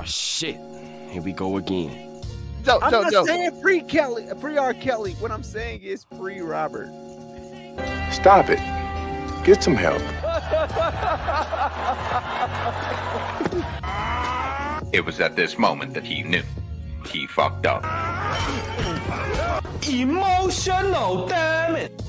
Oh shit! Here we go again. I'm not saying free Kelly, free R. Kelly. What I'm saying is free Robert. Stop it. Get some help. It was at this moment that he knew he fucked up. Emotional, damn it!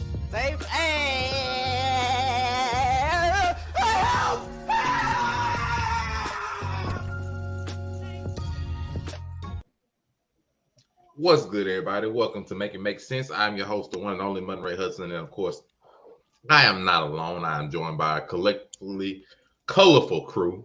What's good, everybody? Welcome to Make It Make Sense. I'm your host, the one and only Monterey Hudson, and of course, I am not alone. I am joined by a collectively colorful crew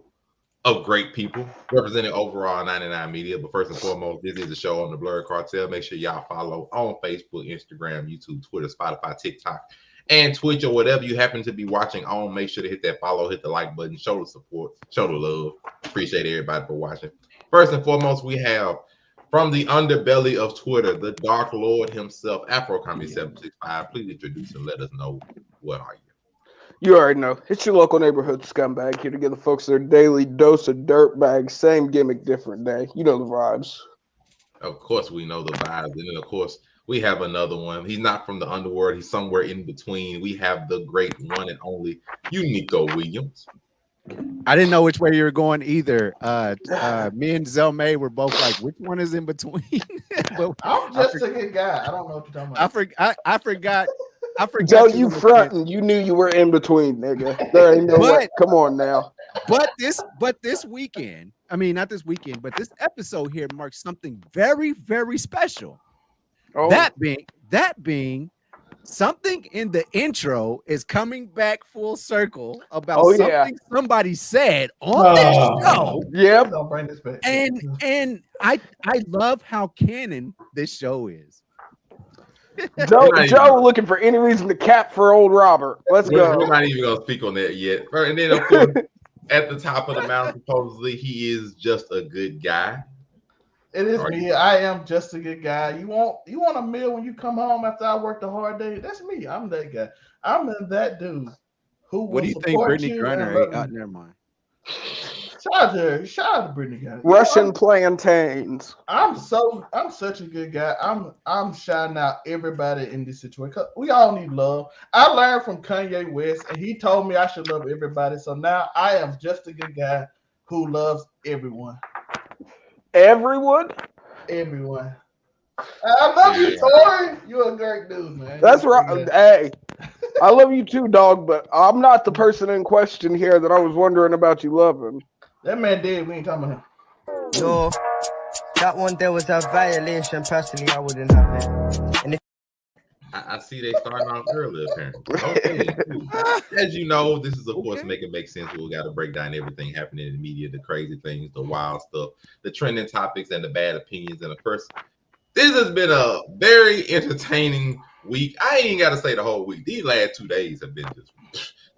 of great people representing overall 99 Media. But first and foremost, this is a show on the Blurred Cartel. Make sure y'all follow on Facebook, Instagram, YouTube, Twitter, Spotify, TikTok, and Twitch, or whatever you happen to be watching on. Make sure to hit that follow, hit the like button, show the support, show the love. Appreciate everybody for watching. First and foremost, we have from the underbelly of Twitter, the Dark Lord himself, Afro Comedy 765. Please introduce and let us know, what are you? You already know. It's your local neighborhood scumbag here to give the folks their daily dose of dirtbag. Same gimmick, different day. You know the vibes. Of course, we know the vibes. And then, of course, we have another one. He's not from the underworld. He's somewhere in between. We have the great one and only Unico Williams. I didn't know which way you were going either. Me and Zelmay were both like, which one is in between? But I'm just a good guy. I don't know what you're talking about. I forgot. Joe, you fronting. You knew you were in between, nigga. There ain't no way. Come on now. But this weekend, I mean, not this weekend, but this episode here marks something very, very special. Oh. That being something in the intro is coming back full circle about something somebody said on this show. Yep. Don't bring this back. And I love how canon this show is. Joe looking for any reason to cap for old Robert. Let's go. We're not even gonna speak on that yet. And then, of course, at the top of the mountain, supposedly he is just a good guy. It is me. I am just a good guy. You want a meal when you come home after I worked a hard day? That's me. I'm that guy. I'm that dude who will What do you think Brittney Griner ain't got? Never mind. Shout out to Brittney Griner. Russian plantains. I'm such a good guy. I'm shouting out everybody in this situation. 'Cause we all need love. I learned from Kanye West, and he told me I should love everybody. So now I am just a good guy who loves everyone. Everyone? Everyone. I love you, Tori. You're a great dude, man. That's right. Hey, I love you too, dog, but I'm not the person in question here that I was wondering about you loving. That man dead. We ain't talking about him. No, that one there was a violation. Personally, I wouldn't have it. And if I see they starting off early, apparently. Okay. As you know, this is, of course, Make It Make Sense. We got to break down everything happening in the media, the crazy things, the wild stuff, the trending topics, and the bad opinions. And of course, this has been a very entertaining week. I ain't got to say the whole week. These last 2 days have been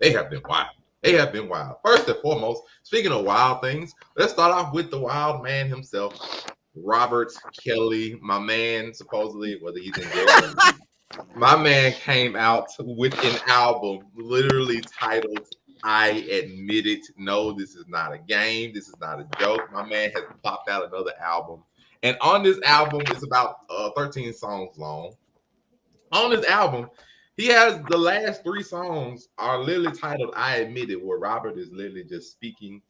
they have been wild. They have been wild. First and foremost, speaking of wild things, let's start off with the wild man himself, Robert Kelly, my man, supposedly, whether he's in jail. My man came out with an album literally titled I Admit It. No, this is not a game. This is not a joke. My man has popped out another album. And on this album, it's about 13 songs long. On this album, he has the last 3 songs are literally titled I Admit It, where Robert is literally just speaking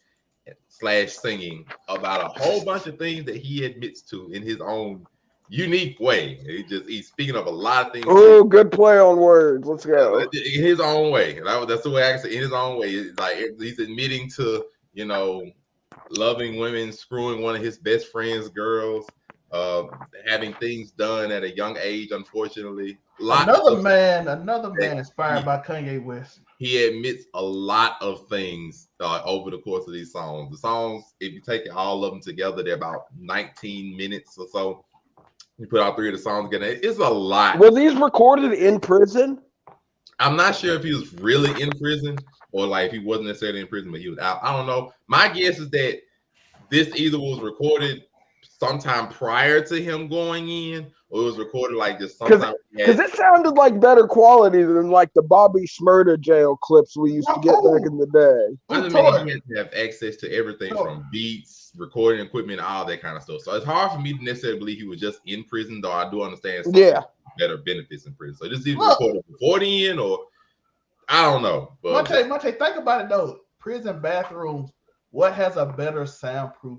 / singing about a whole bunch of things that he admits to in his own unique way. He's speaking of a lot of things. Oh, good play on words. Let's go. In his own way. That's the way I can say. In his own way. It's like he's admitting to, loving women, screwing one of his best friend's girls, having things done at a young age, unfortunately. Another man inspired by Kanye West. He admits a lot of things over the course of these songs. The songs, if you take all of them together, they're about 19 minutes or so. You put all 3 of the songs together. It's a lot. Were these recorded in prison? I'm not sure if he was really in prison or like if he wasn't necessarily in prison, but he was out. I don't know. My guess is that this either was recorded sometime prior to him going in, or it was recorded like this. Sometimes because it sounded like better quality than like the Bobby Shmurda jail clips we used to get back in the day. I mean, he had to have access to everything from beats, recording equipment, all that kind of stuff. So it's hard for me to necessarily believe he was just in prison, though I do understand better benefits in prison. So this is recorded before the end, or I don't know. But Monte, think about it though. Prison bathrooms, what has a better soundproof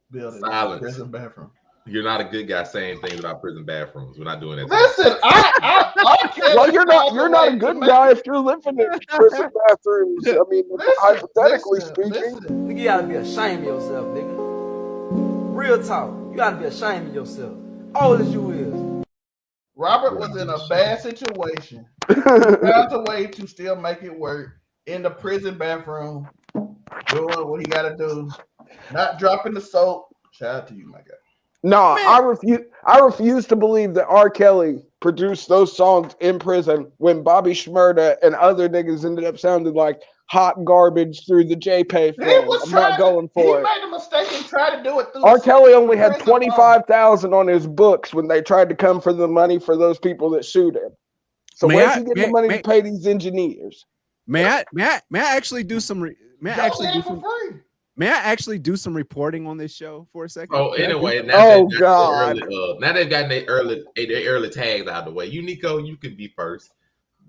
building? Silence. Prison bathroom. You're not a good guy saying things about prison bathrooms. We're not doing that. Listen, well, you're not a good guy if you're living in prison bathrooms. I mean, hypothetically speaking. Nigga, you gotta be ashamed of yourself, nigga. Real talk. You gotta be ashamed of yourself. Old as you is. Robert was in a bad situation. He found a way to still make it work in the prison bathroom, doing what he got to do, not dropping the soap. Shout out to you, my guy. No, I refuse to believe that R. Kelly produced those songs in prison when Bobby Shmurda and other niggas ended up sounding like hot garbage through the JPay phone. I'm not going for it. He made a mistake and tried to do it through. R. Kelly only had 25,000 on his books when they tried to come for the money for those people that sued him. So where's he getting the money to pay these engineers? May I actually do some? May I actually do some reporting on this show for a second? Oh, anyway, now they've gotten their early tags out of the way. You, Nico, you can be first.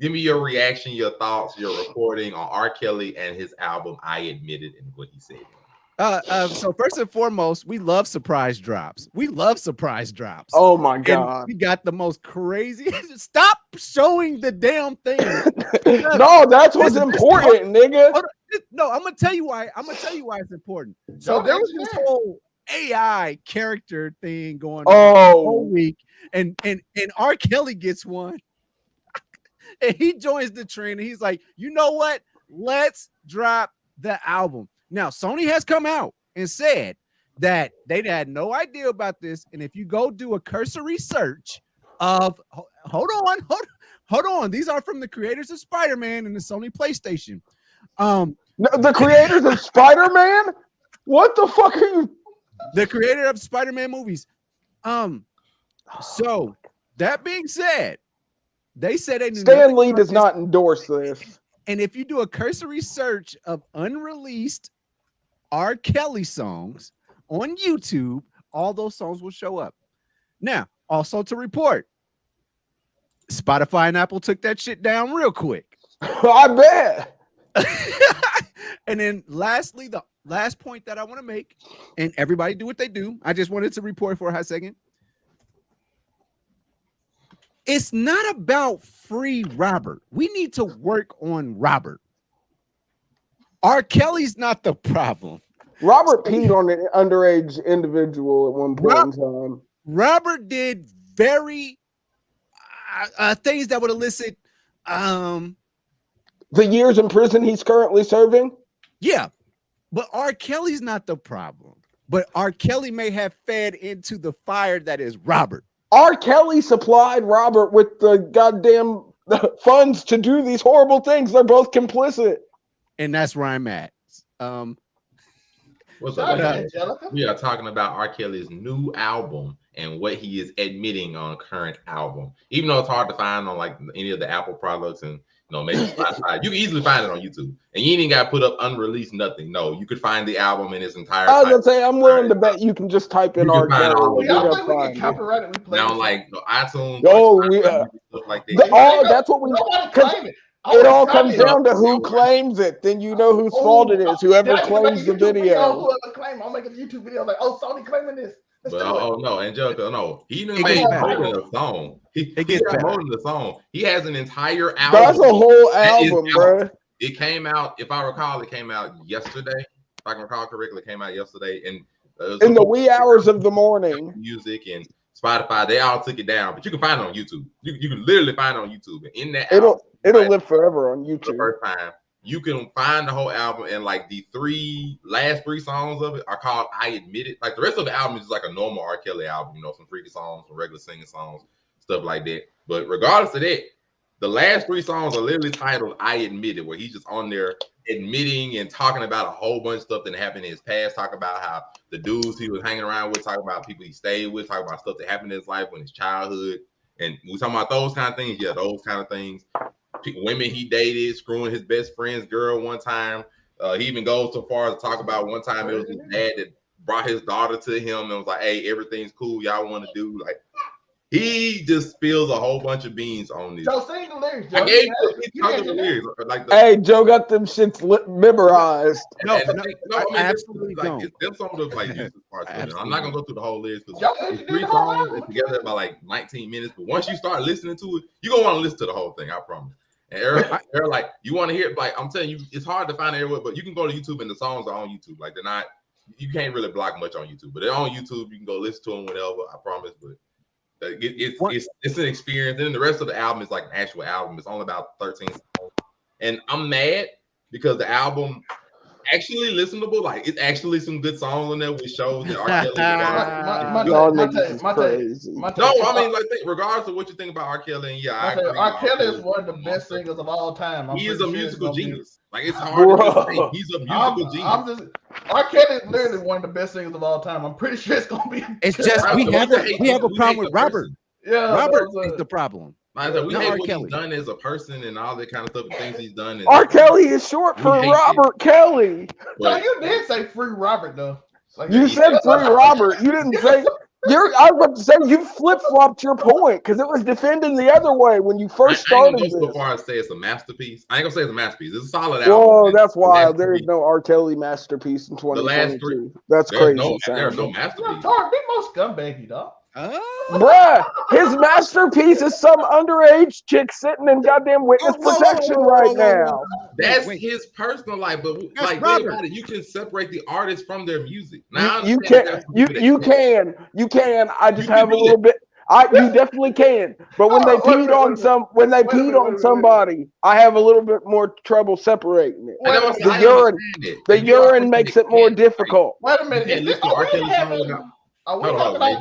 Give me your reaction, your thoughts, your reporting on R. Kelly and his album "I Admit It" and what he said. So first and foremost, we love surprise drops. Oh my God. And we got the most crazy. Stop showing the damn thing. No, that's what's important, nigga. No, I'm gonna tell you why. It's important. So there was this whole AI character thing going on the whole week, and R. Kelly gets one. And he joins the trend and he's like, you know what? Let's drop the album. Now, Sony has come out and said that they had no idea about this. And if you go do a cursory search of hold on. These are from the creators of Spider-Man and the Sony PlayStation. The creators of Spider-Man? What the fuck are you? The creator of Spider-Man movies. So that being said, they said Stan Lee does not endorse this. And if you do a cursory search of unreleased R. Kelly songs on YouTube, all those songs will show up. Now, also to report, Spotify and Apple took that shit down real quick. I bet. And then lastly, the last point that I want to make, and everybody do what they do. I just wanted to report for a hot second. It's not about free Robert. We need to work on Robert. R. Kelly's not the problem. Robert peed on an underage individual at one point in time. Robert did very things that would elicit the years in prison he's currently serving. Yeah, but R. Kelly's not the problem. But R. Kelly may have fed into the fire that is Robert. R. Kelly supplied Robert with the goddamn funds to do these horrible things. They're both complicit. And that's where I'm at. What's up, we are talking about R. Kelly's new album and what he is admitting on current album. Even though it's hard to find on like any of the Apple products and maybe Spotify, you can easily find it on YouTube. And you ain't even got to put up unreleased nothing. No, you could find the album in its entire. I was gonna say, I'm willing to bet you can just type in R. Kelly. Now, like iTunes. Stuff like that. That's what we. It all comes down to who claims it. Then you know whose fault it is. Whoever claims the video. Whoever claims, I'll make a YouTube video like, "Oh, Sony claiming this." But no, Angelica, no. He didn't make more than a song. He got more than the song. He has an entire album. That's a whole album, bro. It came out, if I recall, it came out yesterday. If I can recall correctly, it came out yesterday. And in the wee hours of the morning. Music and Spotify, they all took it down, but you can find it on YouTube. You can literally find it on YouTube. And in that it'll live forever on YouTube. For the first time. You can find the whole album, and like the last three songs of it are called "I Admit It." Like the rest of the album is just like a normal R. Kelly album, some freaky songs, some regular singing songs, stuff like that. But regardless of that, The last 3 songs are literally titled "I Admit It," where he's just on there admitting and talking about a whole bunch of stuff that happened in his past. Talking about how the dudes he was hanging around with, talking about people he stayed with, talking about stuff that happened in his life when his childhood, and we talking about those kind of things. Yeah, those kind of things. Women he dated, screwing his best friend's girl one time. He even goes so far as to talk about one time it was his dad that brought his daughter to him and was like, "Hey, everything's cool. Y'all want to do like." He just spills a whole bunch of beans on this. Joe, sing the lyrics. Joe. I gave you the lyrics. Like Hey, Joe got them shits memorized. No, I absolutely don't. Them some of the like useless parts. I'm not gonna go through the whole lyrics because Joe, it's 3 songs and together about like 19 minutes. But once you start listening to it, you're gonna want to listen to the whole thing. I promise. And Eric, like you want to hear it, like I'm telling you, it's hard to find everywhere, but you can go to YouTube and the songs are on YouTube. Like they're not, you can't really block much on YouTube, but they're on YouTube. You can go listen to them whenever. I promise. But it's an experience. And then the rest of the album is like an actual album. It's only about 13 songs. And I'm mad because the album actually listenable. Like it's actually some good songs on there which shows that R. Kelly. Regardless of what you think about R. Kelly, and I agree. R. Kelly is one of the best singers of all time. He is a musical genius. Like it's hard to say. He's a musical genius. R. Kelly is literally one of the best singers of all time. I'm pretty sure it's gonna be. It's just we have a problem with Robert. Yeah, Robert is the problem. Like we hate what he's done as a person and all that kind of stuff, and things he's done. R. Kelly is short for Robert Kelly. No, you did say free Robert though. Like, you said free Robert. You didn't say. I was about to say you flip-flopped your point because it was defending the other way when you first started. I ain't gonna go so far as say it's a masterpiece. I ain't gonna say it's a masterpiece. It's a solid album. Oh, that's why there is no R. Kelly masterpiece in 2022. That's crazy. There's no masterpiece. Be most scumbaggy, dog. Bruh, his masterpiece is some underage chick sitting in goddamn witness protection right now. That's his personal life, but like think about it, you can separate the artist from their music. Now you can. I just have a little bit. You definitely can. But when they peed on somebody, I have a little bit more trouble separating it. The urine makes it more difficult. Wait a minute. If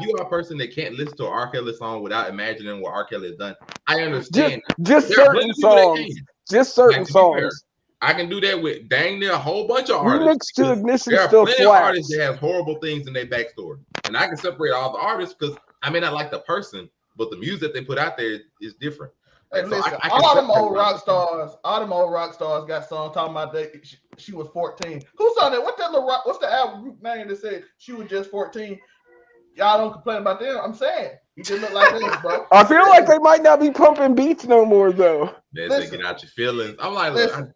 you are a person that can't listen to an R. Kelly song without imagining what R. Kelly has done, I understand. Just certain songs. Just certain songs. I can do that with dang near a whole bunch of artists. Next to Ignition there are still plenty of artists that have horrible things in their backstory, and I can separate all the artists because I may not like the person, but the music they put out there is different. Hey, listen, all them old rock stars got songs talking about that she was 14. Who's on that? What's the album group name that said she was just 14? Y'all don't complain about them. I'm saying you just look like this, bro. I feel like they might not be pumping beats no more though. They're taking out your feelings. I'm like, listen,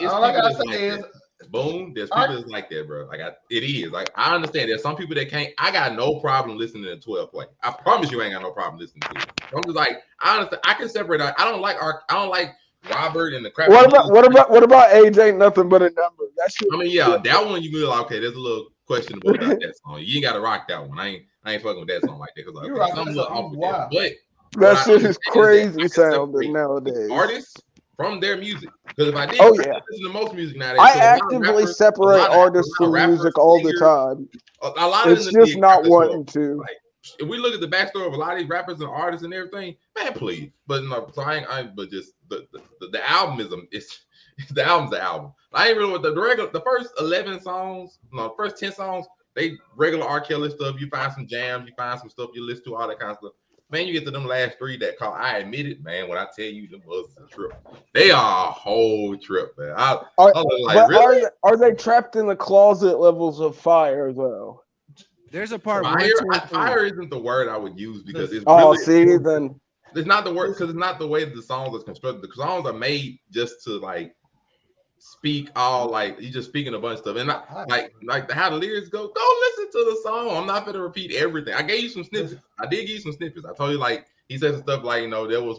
all I gotta say is, boom. There's people that's like that, bro. Like it is. Like I understand. There's some people that can't. I got no problem listening to 12 play. I promise you, I ain't got no problem listening to it. I'm just like, I understand. I can separate. I don't like Robert and the crap. What about Age Ain't Nothing But a Number? That shit. I mean, yeah, that one you be like, okay, there's a little questionable about that song. You ain't got to rock that one. I ain't fucking with that song like that because like, some little off with that. But that shit is crazy sounding nowadays. Artists from their music. Because if I did, listen to most music nowadays. I actively separate artists from music all the time. A lot of it's just not wanting to. Like, if we look at the backstory of a lot of these rappers and artists and everything, man, please. But no, so but just the album the album's the album. I ain't really with the first 11 songs, no, first 10 songs, they regular R. Kelly stuff. You find some jams, you find some stuff you listen to, all that kind of stuff. Man, you get to them last 3 that call I Admit It, man. When I tell you them was a trip, they are a whole trip, man. Are they trapped in the closet levels of fire though? There's a part fire isn't the word I would use because it's then it's not the word because it's not the way the songs are constructed. The songs are made just to like speak all like you just speaking a bunch of stuff and not, like how the lyrics go listen to the song. I'm not gonna repeat everything. I gave you some snippets. I did give you some snippets. I told you like he said some stuff like there was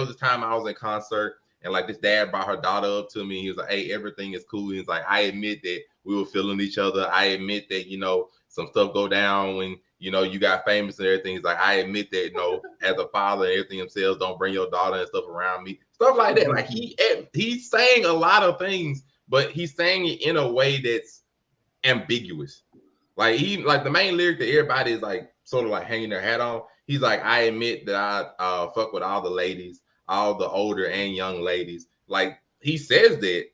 a time I was in concert and like this dad brought her daughter up to me. He was like, hey, everything is cool. He's like, I admit that we were feeling each other. I admit that some stuff go down when you got famous and everything. He's like, I admit that as a father and everything themselves, don't bring your daughter and stuff around me. Stuff like that. Like he's saying a lot of things, but he's saying it in a way that's ambiguous. Like the main lyric that everybody is like sort of like hanging their hat on. He's like, I admit that I fuck with all the ladies. all the older and young ladies. Like he says that,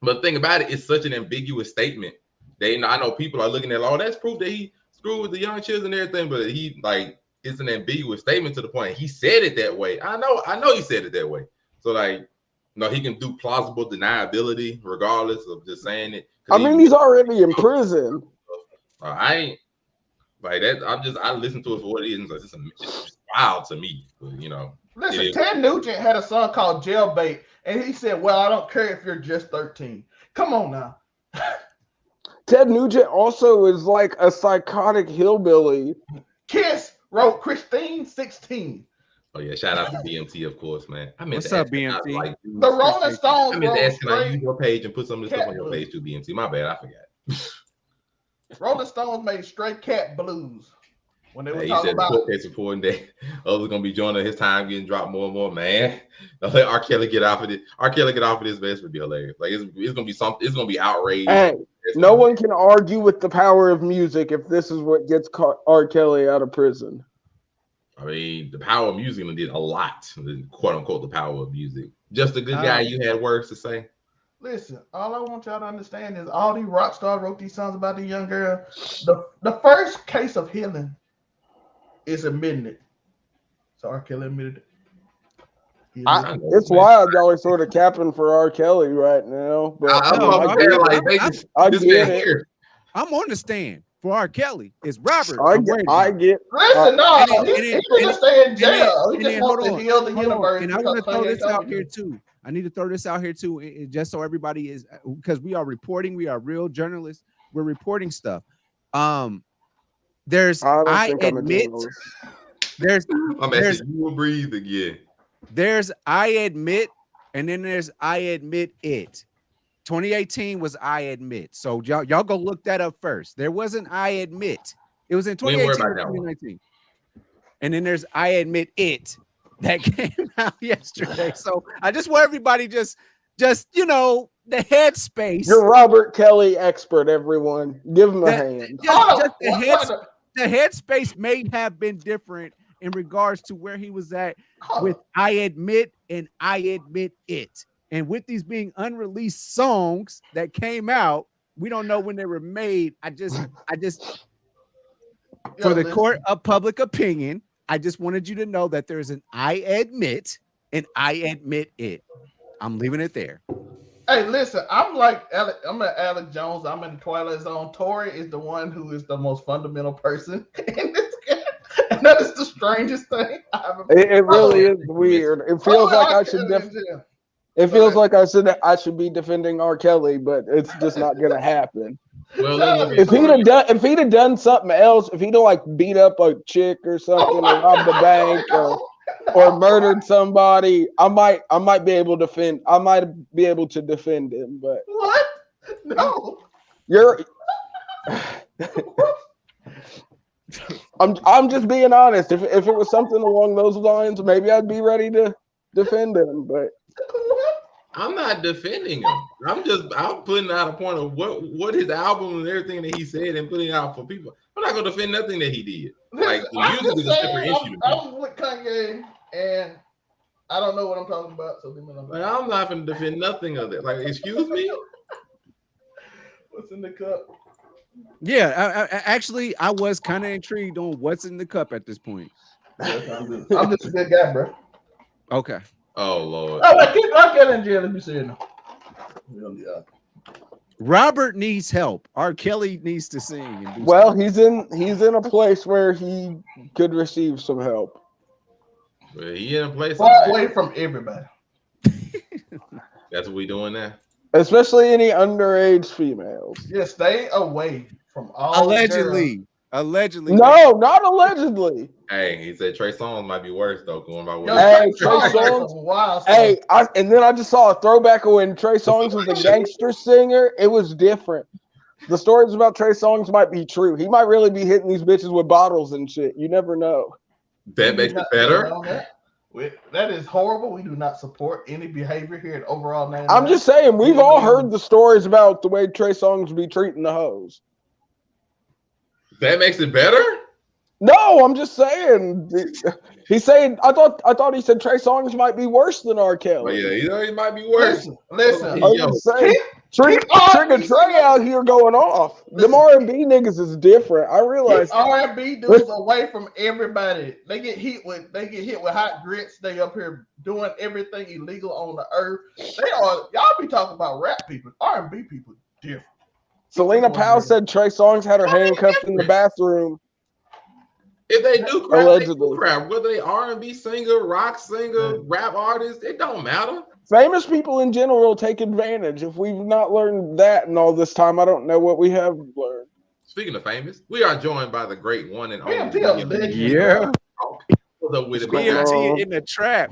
but the thing about it, it's such an ambiguous statement. I know people are looking at, oh, that's proof that he screwed with the young children and everything, but he like it's an ambiguous statement to the point. He said it that way. I know he said it that way. So like, he can do plausible deniability regardless of just saying it. I mean, he's already in prison. I ain't like that. I listen to it for what it is. It's just wild to me, but, Listen, Ted Nugent had a song called Jailbait, and he said, "Well, I don't care if you're just 13." Come on now. Ted Nugent also is like a psychotic hillbilly. Kiss wrote Christine 16. Oh yeah, shout out to BMT, of course, man. What's up, BMT? Like, the Rolling Stones. I mean, can I use your page and put some of this stuff on your page too, BMT? My bad, I forgot. Rolling Stones made Straight Cat Blues when they were he talking said about the court case reporting that others gonna be joining his time getting dropped more and more. Man, don't let R. Kelly get off of it. R. Kelly get off of this, man. It's gonna be hilarious. Like it's gonna be something. It's gonna be outrage. Hey, no one can argue with the power of music if this is what gets R. Kelly out of prison. I mean, the power of music did a lot. Quote unquote, the power of music. Just a good guy. You had words to say. Listen, all I want y'all to understand is all these rock stars wrote these songs about the young girl. The first case of healing is admitting it. So R. Kelly admitted it. It's wild y'all are sort of capping for R. Kelly right now. But I get it. I'm on the stand for R. Kelly. It's Robert. I get. Listen, no, he shouldn't stay in jail. He just wants to heal the universe. And I want to throw this out here too. I need to throw this out here too, just so everybody is, because we are reporting. We are real journalists. We're reporting stuff. There's I admit. There's you will breathe again. There's I admit, and then there's I admit it. 2018 was I admit. So y'all go look that up first. There wasn't I admit. It was in 2018 or 2019. And then there's I admit it that came out yesterday. So I just want everybody just the headspace. You're Robert Kelly expert, everyone. Give him a hand. The headspace may have been different in regards to where he was at with I admit and I admit it. And with these being unreleased songs that came out, we don't know when they were made. I just for the court of public opinion, I just wanted you to know that there's an I admit and I admit it. I'm leaving it there. Hey, listen, I'm like Alex Jones. I'm in the Twilight Zone. Tori is the one who is the most fundamental person in this game. And that is the strangest thing I've ever. It really is weird. It feels like I should. It feels like I should be defending R. Kelly, but it's just not gonna happen. Well, if he'd have done something else, if he'd have like beat up a chick or something, or robbed the bank, or murdered somebody, I might be able to defend him. But what? No, I'm just being honest. If it was something along those lines, maybe I'd be ready to defend him. But I'm not defending him. I'm putting out a point of what his album and everything that he said and putting it out for people. I'm not gonna defend nothing that he did. Like the music is a separate issue. I'm with Kanye, and I don't know what I'm talking about. So I'm not gonna defend nothing of it. Like, excuse me. What's in the cup? Yeah, actually, I was kind of intrigued on what's in the cup at this point. I'm just a good guy, bro. Okay. Oh Lord. I'll get in jail. Let me see it now. Robert needs help. R. Kelly needs to sing. And do something. He's in a place where he could receive some help. Well, he in a place away from everybody. That's what we doing now. Especially any underage females. Yeah, stay away from all. Allegedly. No, not allegedly. Hey, he said Trey Songz might be worse though. Going by what? Hey, Trey Songz. Hey, and then I just saw a throwback of when Trey Songz was a gangster singer. It was different. The stories about Trey Songz might be true. He might really be hitting these bitches with bottles and shit. You never know. That makes it better. That is horrible. We do not support any behavior here at Overall 99. I'm just saying, we've all heard the stories about the way Trey Songz be treating the hoes. That makes it better? No, I'm just saying. He's saying I thought he said Trey Songz might be worse than R. Oh Kelly. yeah, he might be worse. Listen. I was saying, Trick and Trey out here going off. Them R&B niggas is different. I realize R&B dudes away from everybody. They get hit with hot grits. They up here doing everything illegal on the earth. Y'all be talking about rap people. R&B people different. Selena Powell said Trey Songz had her handcuffed in the bathroom. If they do crap, allegedly. they do crap. Whether they R&B singer, rock singer, rap artist, it don't matter. Famous people in general take advantage. If we've not learned that in all this time, I don't know what we have learned. Speaking of famous, we are joined by the great one and only. Yeah. BMT in the trap.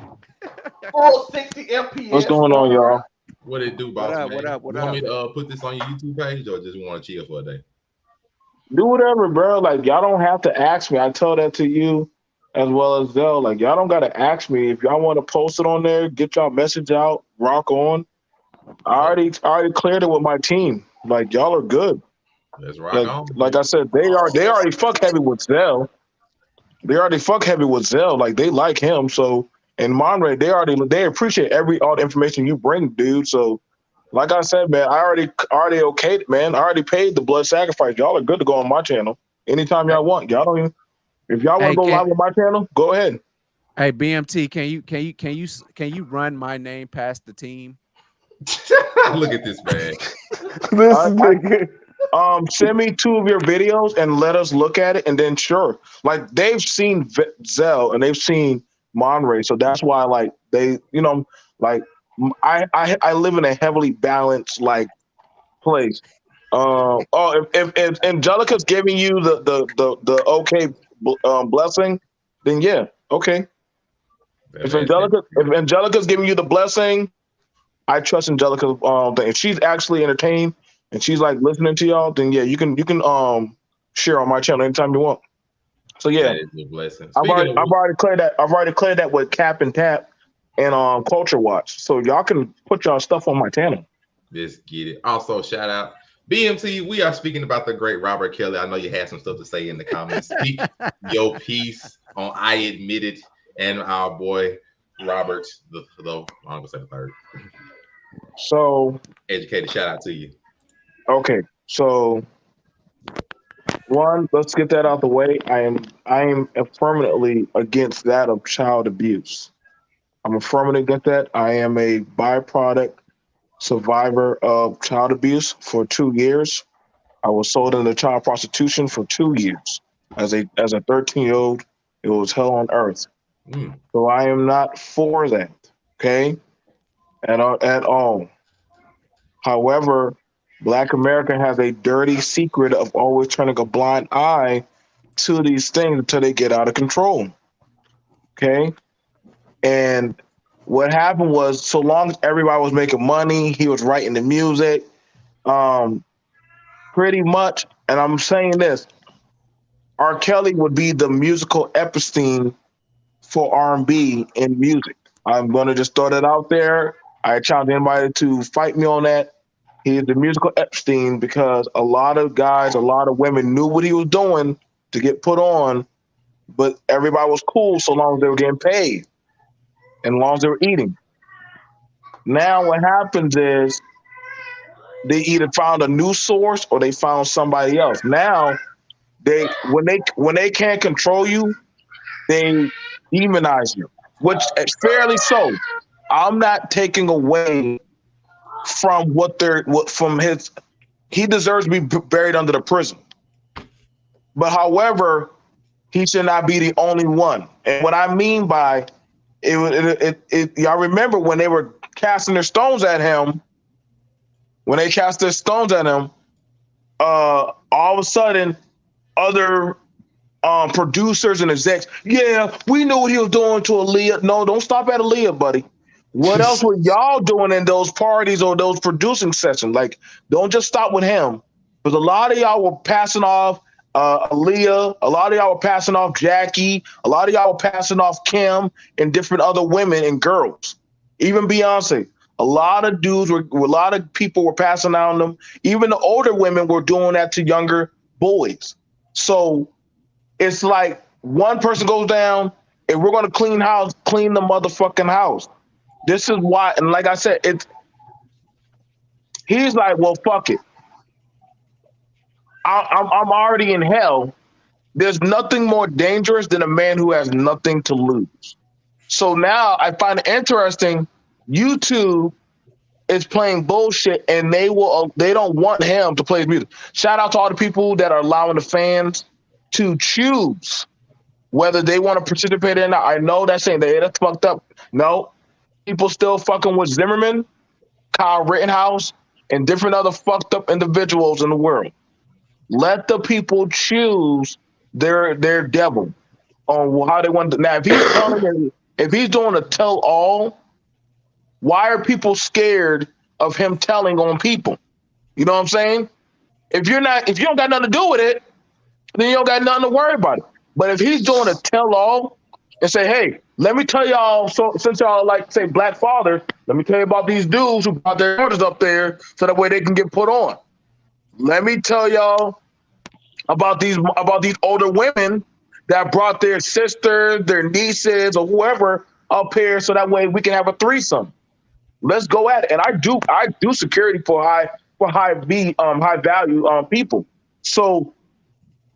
Full 60 FPS. What's going on, y'all? What it do, boss? What up? You want me to put this on your YouTube page, or just want to chill for a day? Do whatever, bro. Like, y'all don't have to ask me. I tell that to you as well as Zell. Like, y'all don't got to ask me. If y'all want to post it on there, get y'all message out, rock on. I already cleared it with my team. Like, y'all are good. Let's rock on. Like I said, they already fuck heavy with Zell. They already fuck heavy with Zell. Like, they like him. So, and Monterey, they appreciate all the information you bring, dude. So, like I said, man, I already okayed it, man. I already paid the blood sacrifice. Y'all are good to go on my channel anytime y'all want. Y'all don't even. If y'all want to go live on my channel, go ahead. Hey, BMT, can you run my name past the team? Look at this man. Send me 2 of your videos and let us look at it, and then sure. Like, they've seen Zell and they've seen Monterey, so that's why, like, they, like, I live in a heavily balanced place. If Angelica's giving you the okay blessing, then yeah, okay. If Angelica's giving you the blessing, I trust Angelica's thing. If she's actually entertained and she's like listening to y'all, then yeah, you can share on my channel anytime you want. So yeah, that is a blessing. I've already cleared that. I've already cleared that with Cap and Tap and Culture Watch, so y'all can put y'all stuff on my channel. Let's get it. Also, shout out BMT. We are speaking about the great Robert Kelly. I know you had some stuff to say in the comments. Speak your piece on I Admit It and our boy Robert, I'm gonna say the third. So, educated. Shout out to you. Okay, so one, let's get that out the way. I am affirmatively against that of child abuse. I'm affirmative against that. I am a byproduct survivor of child abuse for 2 years. I was sold into child prostitution for 2 years. As a 13-year-old, it was hell on earth. So I am not for that, okay? At all. However, Black America has a dirty secret of always turning a blind eye to these things until they get out of control. Okay? And what happened was, so long as everybody was making money, he was writing the music, pretty much, and I'm saying this, R. Kelly would be the musical Epstein for R&B in music. I'm going to just throw that out there. I challenge anybody to fight me on that. He is the musical Epstein because a lot of guys, a lot of women knew what he was doing to get put on, but everybody was cool so long as they were getting paid and as long as they were eating. Now what happens is they either found a new source or they found somebody else. Now when they can't control you, they demonize you, which is fairly so. I'm not taking away from he deserves to be buried under the prison. But however, he should not be the only one. And what I mean by y'all remember when they were casting their stones at him, all of a sudden, other producers and execs, yeah, we knew what he was doing to Aaliyah. No, don't stop at Aaliyah, buddy. What else were y'all doing in those parties or those producing sessions? Like, don't just stop with him. Because a lot of y'all were passing off Aaliyah, a lot of y'all were passing off Jackie, a lot of y'all were passing off Kim and different other women and girls, even Beyonce. A lot of people were passing out on them. Even the older women were doing that to younger boys. So it's like one person goes down If we're gonna clean house, clean the motherfucking house. This is why, and like I said, he's like, well, fuck it. I'm already in hell. There's nothing more dangerous than a man who has nothing to lose. So now I find it interesting. YouTube is playing bullshit, and they don't want him to play his music. Shout out to all the people that are allowing the fans to choose whether they want to participate or not. I know that's saying that's fucked up. No, people still fucking with Zimmerman, Kyle Rittenhouse, and different other fucked up individuals in the world. Let the people choose their devil on how they want to. Now, if he's doing a tell all, why are people scared of him telling on people? You know what I'm saying? If you don't got nothing to do with it, then you don't got nothing to worry about it. But if he's doing a tell all and say, hey, let me tell y'all, so since y'all like say black fathers, let me tell you about these dudes who brought their daughters up there so that way they can get put on. Let me tell y'all about these older women that brought their sisters, their nieces, or whoever up here so that way we can have a threesome. Let's go at it. And I do security for high value people. So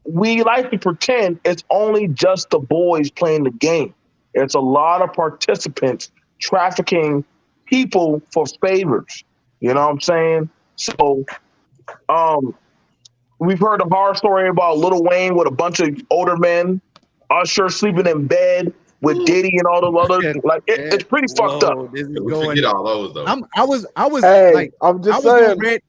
we like to pretend it's only just the boys playing the game. It's a lot of participants trafficking people for favors. You know what I'm saying? So we've heard a horror story about Lil Wayne with a bunch of older men, Usher sleeping in bed with Diddy and all those other it's pretty fucked up. We forget all those though. I'm just saying.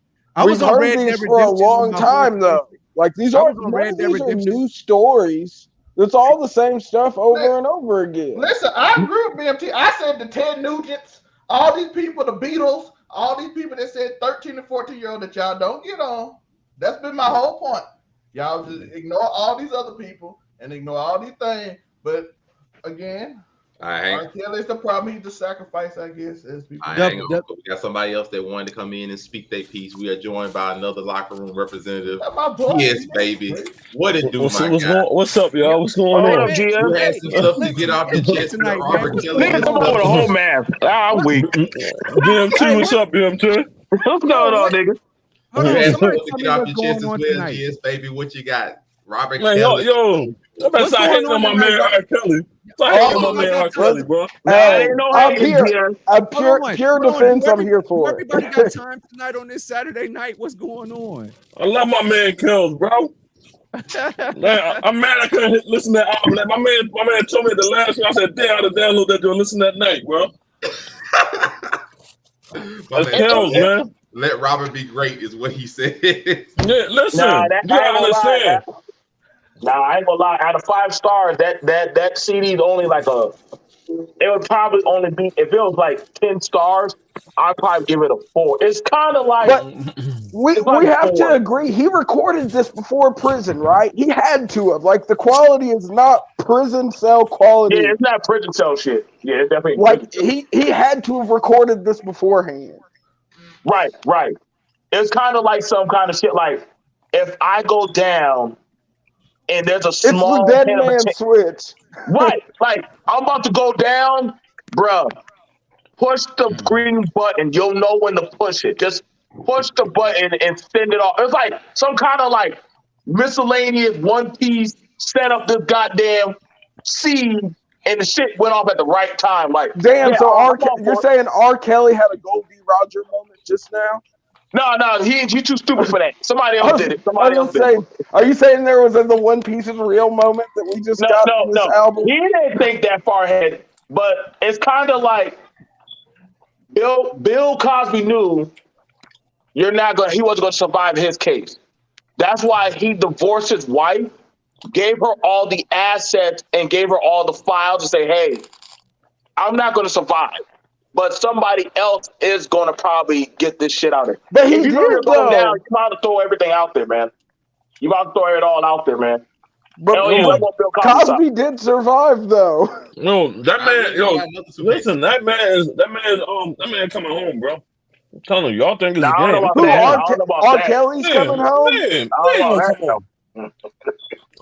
We've heard these for a long time though. Like these aren't new stories. It's all the same stuff over and over again. Listen, I agree with BMT. I said the Ted Nugents, all these people, the Beatles, all these people that said 13 and 14-year-old that y'all don't get on. That's been my whole point. Y'all just ignore all these other people and ignore all these things. But again, R. Kelly's the problem. He's the sacrifice, I guess. As people we got somebody else that wanted to come in and speak their piece. We are joined by another locker room representative. Yes, baby. What it do, what's up, y'all? What's going on? You had some stuff to get off the chest tonight, Robert Kelly. Nigga, come on with a whole man. I'm weak. BMT, what's up, BMT? What's going on, nigga? You had some stuff to get off your chest as well, GS, baby. What you got? Robert Kelly. Yo, I better start hating on my man R. Kelly. Bro. Hey, I'm here. I'm pure defense. I'm here for it. Everybody got time tonight on this Saturday night. What's going on? I love my man Kells, bro. Man, I'm mad I couldn't listen to that album. Like, my man told me the last one. I said, damn, I had to download that joint, listen that night, bro. That's Kells, man. Let Robert be great is what he said. Yeah, listen, you gotta understand. I ain't gonna lie. Out of 5 stars, that CD is only like it would probably only be if it was like 10 stars. I'd probably give it a 4. It's kind of like, but we have to agree. He recorded this before prison, right? He had to have. Like the quality is not prison cell quality. Yeah, it's not prison cell shit. Yeah, it's definitely like he had to have recorded this beforehand. Right. It's kind of like some kind of shit. Like if I go down. And there's a small it's the dead man switch. Right. Like, I'm about to go down, bruh. Push the green button. You'll know when to push it. Just push the button and send it off. It's like some kind of like miscellaneous One Piece set up this goddamn seed and the shit went off at the right time. Like, damn, yeah, so you're saying R. Kelly had a Go V. Roger moment just now? No, he too stupid for that. Somebody else did it. Are you saying there was the One Piece is real moment that we just got from this album? He didn't think that far ahead, but it's kind of like Bill Cosby knew he wasn't going to survive his case. That's why he divorced his wife, gave her all the assets, and gave her all the files to say, hey, I'm not going to survive. But somebody else is going to probably get this shit out there. But he did, though. Down, you might have to throw everything out there, man. You might have to throw it all out there, man. But Cosby did survive, though. No, that man, listen, that man coming home, bro. I'm telling you, y'all think it's a game. R. Kelly's coming home? Man,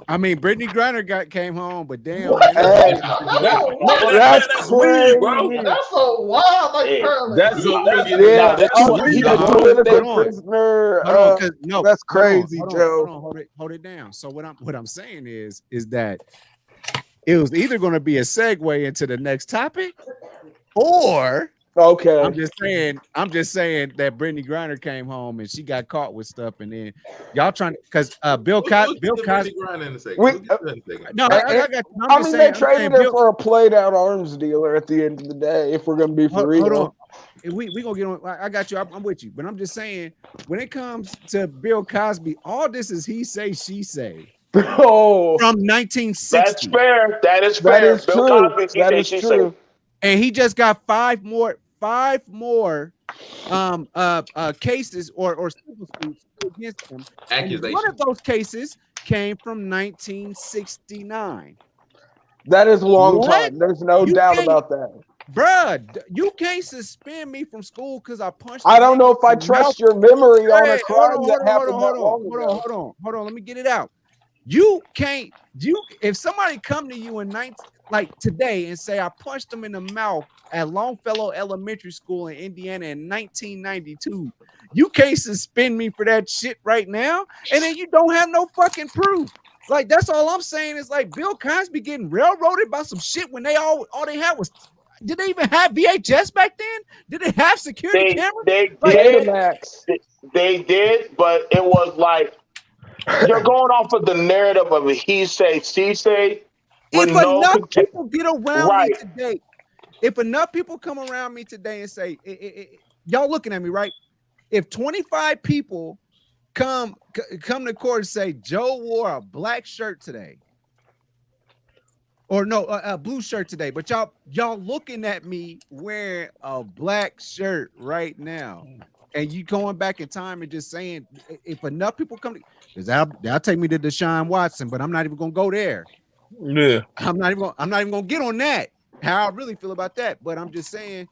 I mean, Brittney Griner came home, but damn, man, that's crazy, bro. That's so wild, like That's he's a political prisoner. Hold on, that's crazy, Joe. Hold it down. So what I'm saying is that it was either going to be a segue into the next topic, or okay. I'm just saying that Brittney Griner came home and she got caught with stuff, and then y'all trying because Bill Cosby. No, I got. They traded her for a played out arms dealer at the end of the day. If we're gonna be for real, hold on. We gonna get on. I got you. I'm with you, but I'm just saying when it comes to Bill Cosby, all this is he say, she say. Oh, from 1960. That's fair. That is fair. That is Bill true. Cosby, That is true. And he just got five more cases or civil suits against him. One of those cases came from 1969. That is a long time. There's no doubt about that. Bruh, you can't suspend me from school because I punched. I don't know if I trust your memory on a crime that happened that long ago. Hold on. Let me get it out. You can't. If somebody come to you in today and say I punched him in the mouth at Longfellow Elementary School in Indiana in 1992, you can't suspend me for that shit right now, and then you don't have no fucking proof. Like that's all I'm saying is like Bill Cosby getting railroaded by some shit when they all they had was. Did they even have VHS back then? Did they have security cameras? They did, but it was like you're going off of the narrative of a he say, she say. If enough people get around me today, if enough people come around me today and say, y'all looking at me, right? If 25 people come to court and say Joe wore a black shirt today, or no, a blue shirt today, but y'all looking at me wearing a black shirt right now, and you going back in time and just saying, if enough people come, because that'll take me to Deshaun Watson, but I'm not even gonna go there. Yeah, I'm not even gonna get on that. How I really feel about that, but I'm just saying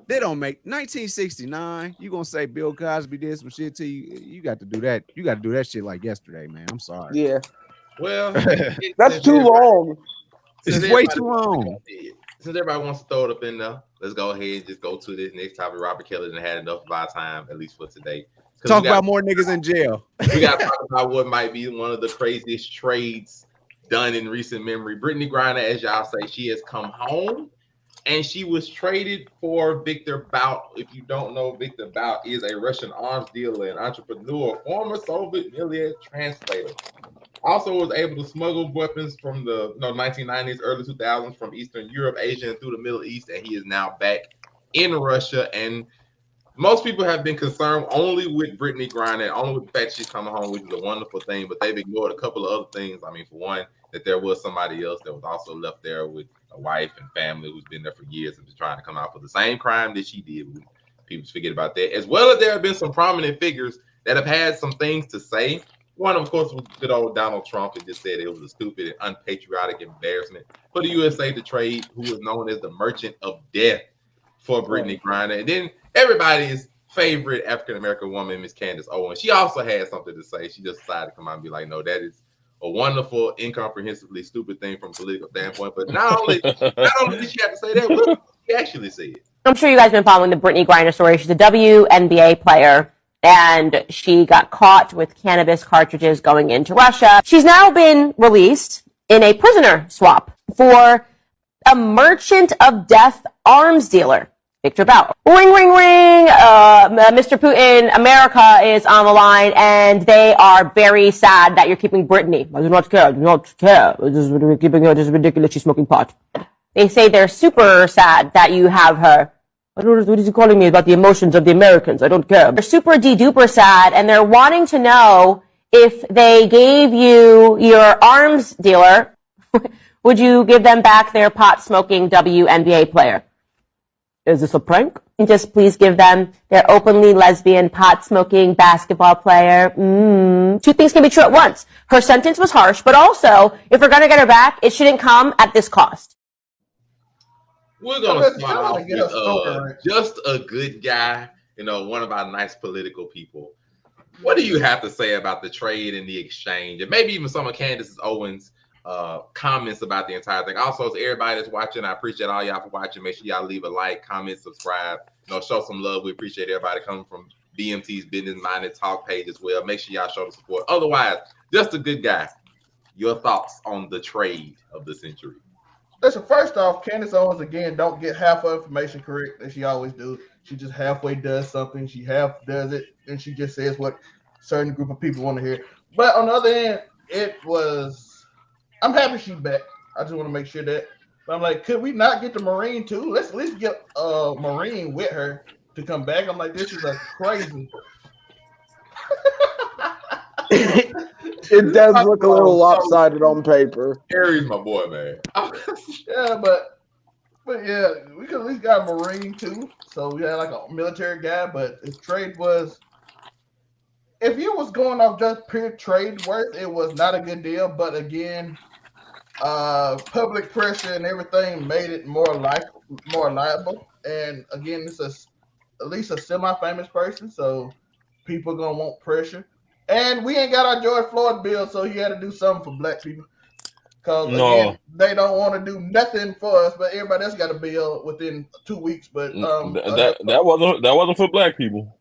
they don't make 1969. You gonna say Bill Cosby did some shit to you? You got to do that. You got to do that shit like yesterday, man. I'm sorry. Yeah. Well, that's too long. It's way too long. Since everybody wants to throw it up in there, let's go ahead and just go to this next topic. Robert Kelly done had enough of our time, at least for today. Talk about more niggas in jail. We got to talk about what might be one of the craziest trades done in recent memory. Brittney Griner, as y'all say, she has come home and she was traded for Victor Bout. If you don't know, Victor Bout is a Russian arms dealer and entrepreneur, former Soviet military translator. Also was able to smuggle weapons from the 1990s, early 2000s from Eastern Europe, Asia, and through the Middle East. And he is now back in Russia. And most people have been concerned only with Brittney Griner, only with the fact she's coming home, which is a wonderful thing. But they've ignored a couple of other things. I mean, for one, that there was somebody else that was also left there with a wife and family who's been there for years and was trying to come out for the same crime that she did. People forget about that. As well as there have been some prominent figures that have had some things to say. One, of course, was good old Donald Trump that just said it was a stupid and unpatriotic embarrassment for the USA to trade who was known as the merchant of death for Brittney Griner. And then everybody's favorite African-American woman, Miss Candace Owens, she also had something to say. She just decided to come out and be like, no, that is a wonderful, incomprehensibly stupid thing from a political standpoint. But not only did she have to say that, but she actually said it. I'm sure you guys have been following the Brittney Griner story. She's a WNBA player, and she got caught with cannabis cartridges going into Russia. She's now been released in a prisoner swap for a merchant of death arms dealer, Victor Bout. Ring, ring, ring. Mr. Putin, America is on the line, and they are very sad that you're keeping Brittney. I do not care. I do not care. We're keeping her. This is ridiculous. She's smoking pot. They say they're super sad that you have her. What is he calling me about the emotions of the Americans? I don't care. They're super de-duper sad, and they're wanting to know if they gave you your arms dealer, would you give them back their pot-smoking WNBA player? Is this a prank? And just please give them their openly lesbian pot-smoking basketball player. Two things can be true at once. Her sentence was harsh, but also, if we're going to get her back, it shouldn't come at this cost. We're going to start off with just a good guy, one of our nice political people. What do you have to say about the trade and the exchange, and maybe even some of Candace Owens' comments about the entire thing? Also, to everybody that's watching, I appreciate all y'all for watching. Make sure y'all leave a like, comment, subscribe. Show some love. We appreciate everybody coming from BMT's Business Minded Talk page as well. Make sure y'all show the support. Otherwise, just a good guy. Your thoughts on the trade of the century? Listen, first off, Candace Owens again don't get half her information correct as she always do. She just halfway does something. She half does it, and she just says what certain group of people want to hear. But on the other end, I'm happy she's back. I just want to make sure that. But I'm like, could we not get the Marine too? Let's at least get a Marine with her to come back. I'm like, this is a crazy. It does look a little lopsided on paper. Harry's my boy, man. Yeah, but yeah, we could at least got a Marine too. So we had like a military guy, but his trade was, if you was going off just pure trade worth, it was not a good deal. But again, public pressure and everything made it more liable. And again, it's at least a semi-famous person, so people gonna want pressure. And we ain't got our George Floyd bill, so he had to do something for black people. Because again, they don't want to do nothing for us, but everybody else got a bill within 2 weeks. But that wasn't for black people.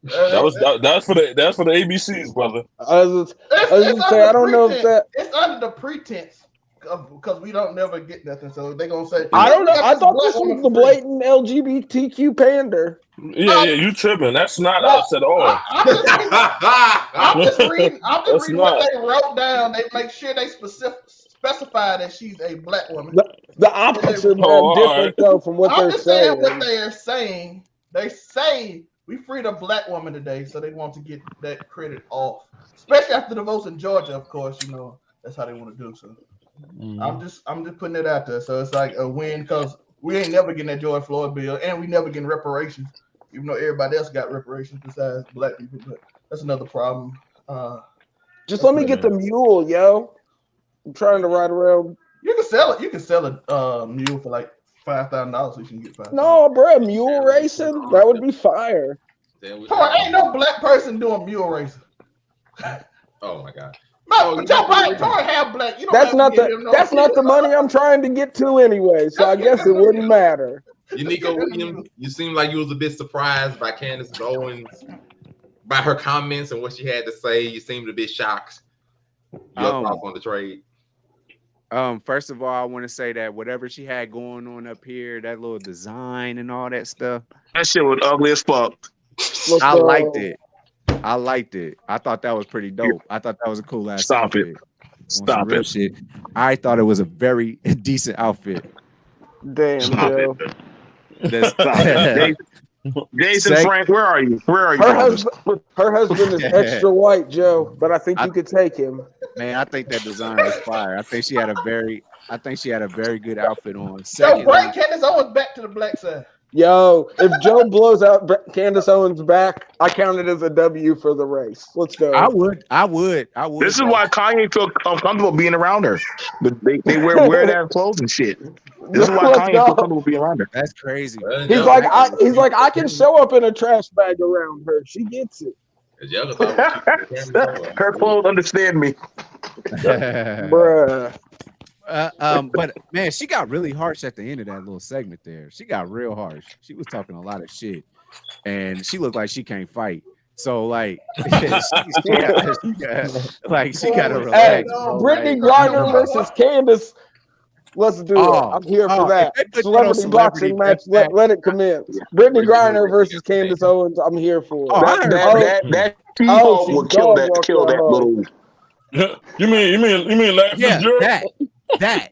That's for the ABCs, brother. I don't know if that. It's under the pretense because we don't never get nothing, so they gonna say. I don't know. I thought this was the blatant LGBTQ pander. Yeah, you tripping? That's not us at all. I'm just reading what they wrote down. They make sure they specify that she's a black woman. The opposite different though from what they're saying. I'm just saying what they are saying. They say we freed a black woman today, so they want to get that credit off, especially after the votes in Georgia. Of course, that's how they want to do. So I'm just putting it out there. So it's like a win because we ain't never getting that George Floyd bill, and we never getting reparations, even though everybody else got reparations besides black people. But that's another problem. Just let me get the mule, yo. I'm trying to ride around. You can sell it. You can sell a mule for like $5,000, so you can get $5,000. No, bro, mule racing, that would be fire. Ain't no black person doing mule racing. Oh my god. No, Joe Biden, half black. That's not the money I'm trying to get to anyway. So I guess it wouldn't matter. Nico Williams, you seem like you was a bit surprised by Candace Owens, by her comments and what she had to say. You seemed a bit shocked. Your thoughts on the trade? First of all, I want to say that whatever she had going on up here, that little design and all that stuff, that shit was ugly as fuck. I liked it. I thought that was pretty dope. I thought that was a cool ass outfit. Stop it. Shit. I thought it was a very decent outfit. Damn, Joe. Jason Frank, where are you? Her husband is extra white, Joe, but I think you could take him. Man, I think that design was fire. I think she had a very good outfit on. So bring Candace Owens back to the black side. Yo, if Joe blows out Candace Owens back, I count it as a W for the race. Let's go. I would. This is why Kanye feel uncomfortable being around her. They wear that clothes and shit. This is why Kanye feel comfortable being around her. That's crazy. He's like, I can show up in a trash bag around her. She gets it. Her clothes understand me. Bruh. But man, she got really harsh at the end of that little segment there. She got real harsh. She was talking a lot of shit, and she looked like she can't fight. So like, she got to relax. Hey, Brittney Griner versus Candace. Let's do it. I'm here for that. Celebrity boxing match. Let it commence. Brittney Griner versus Candace Owens. I'm here for it. That T-Hawk will kill that little. You mean last That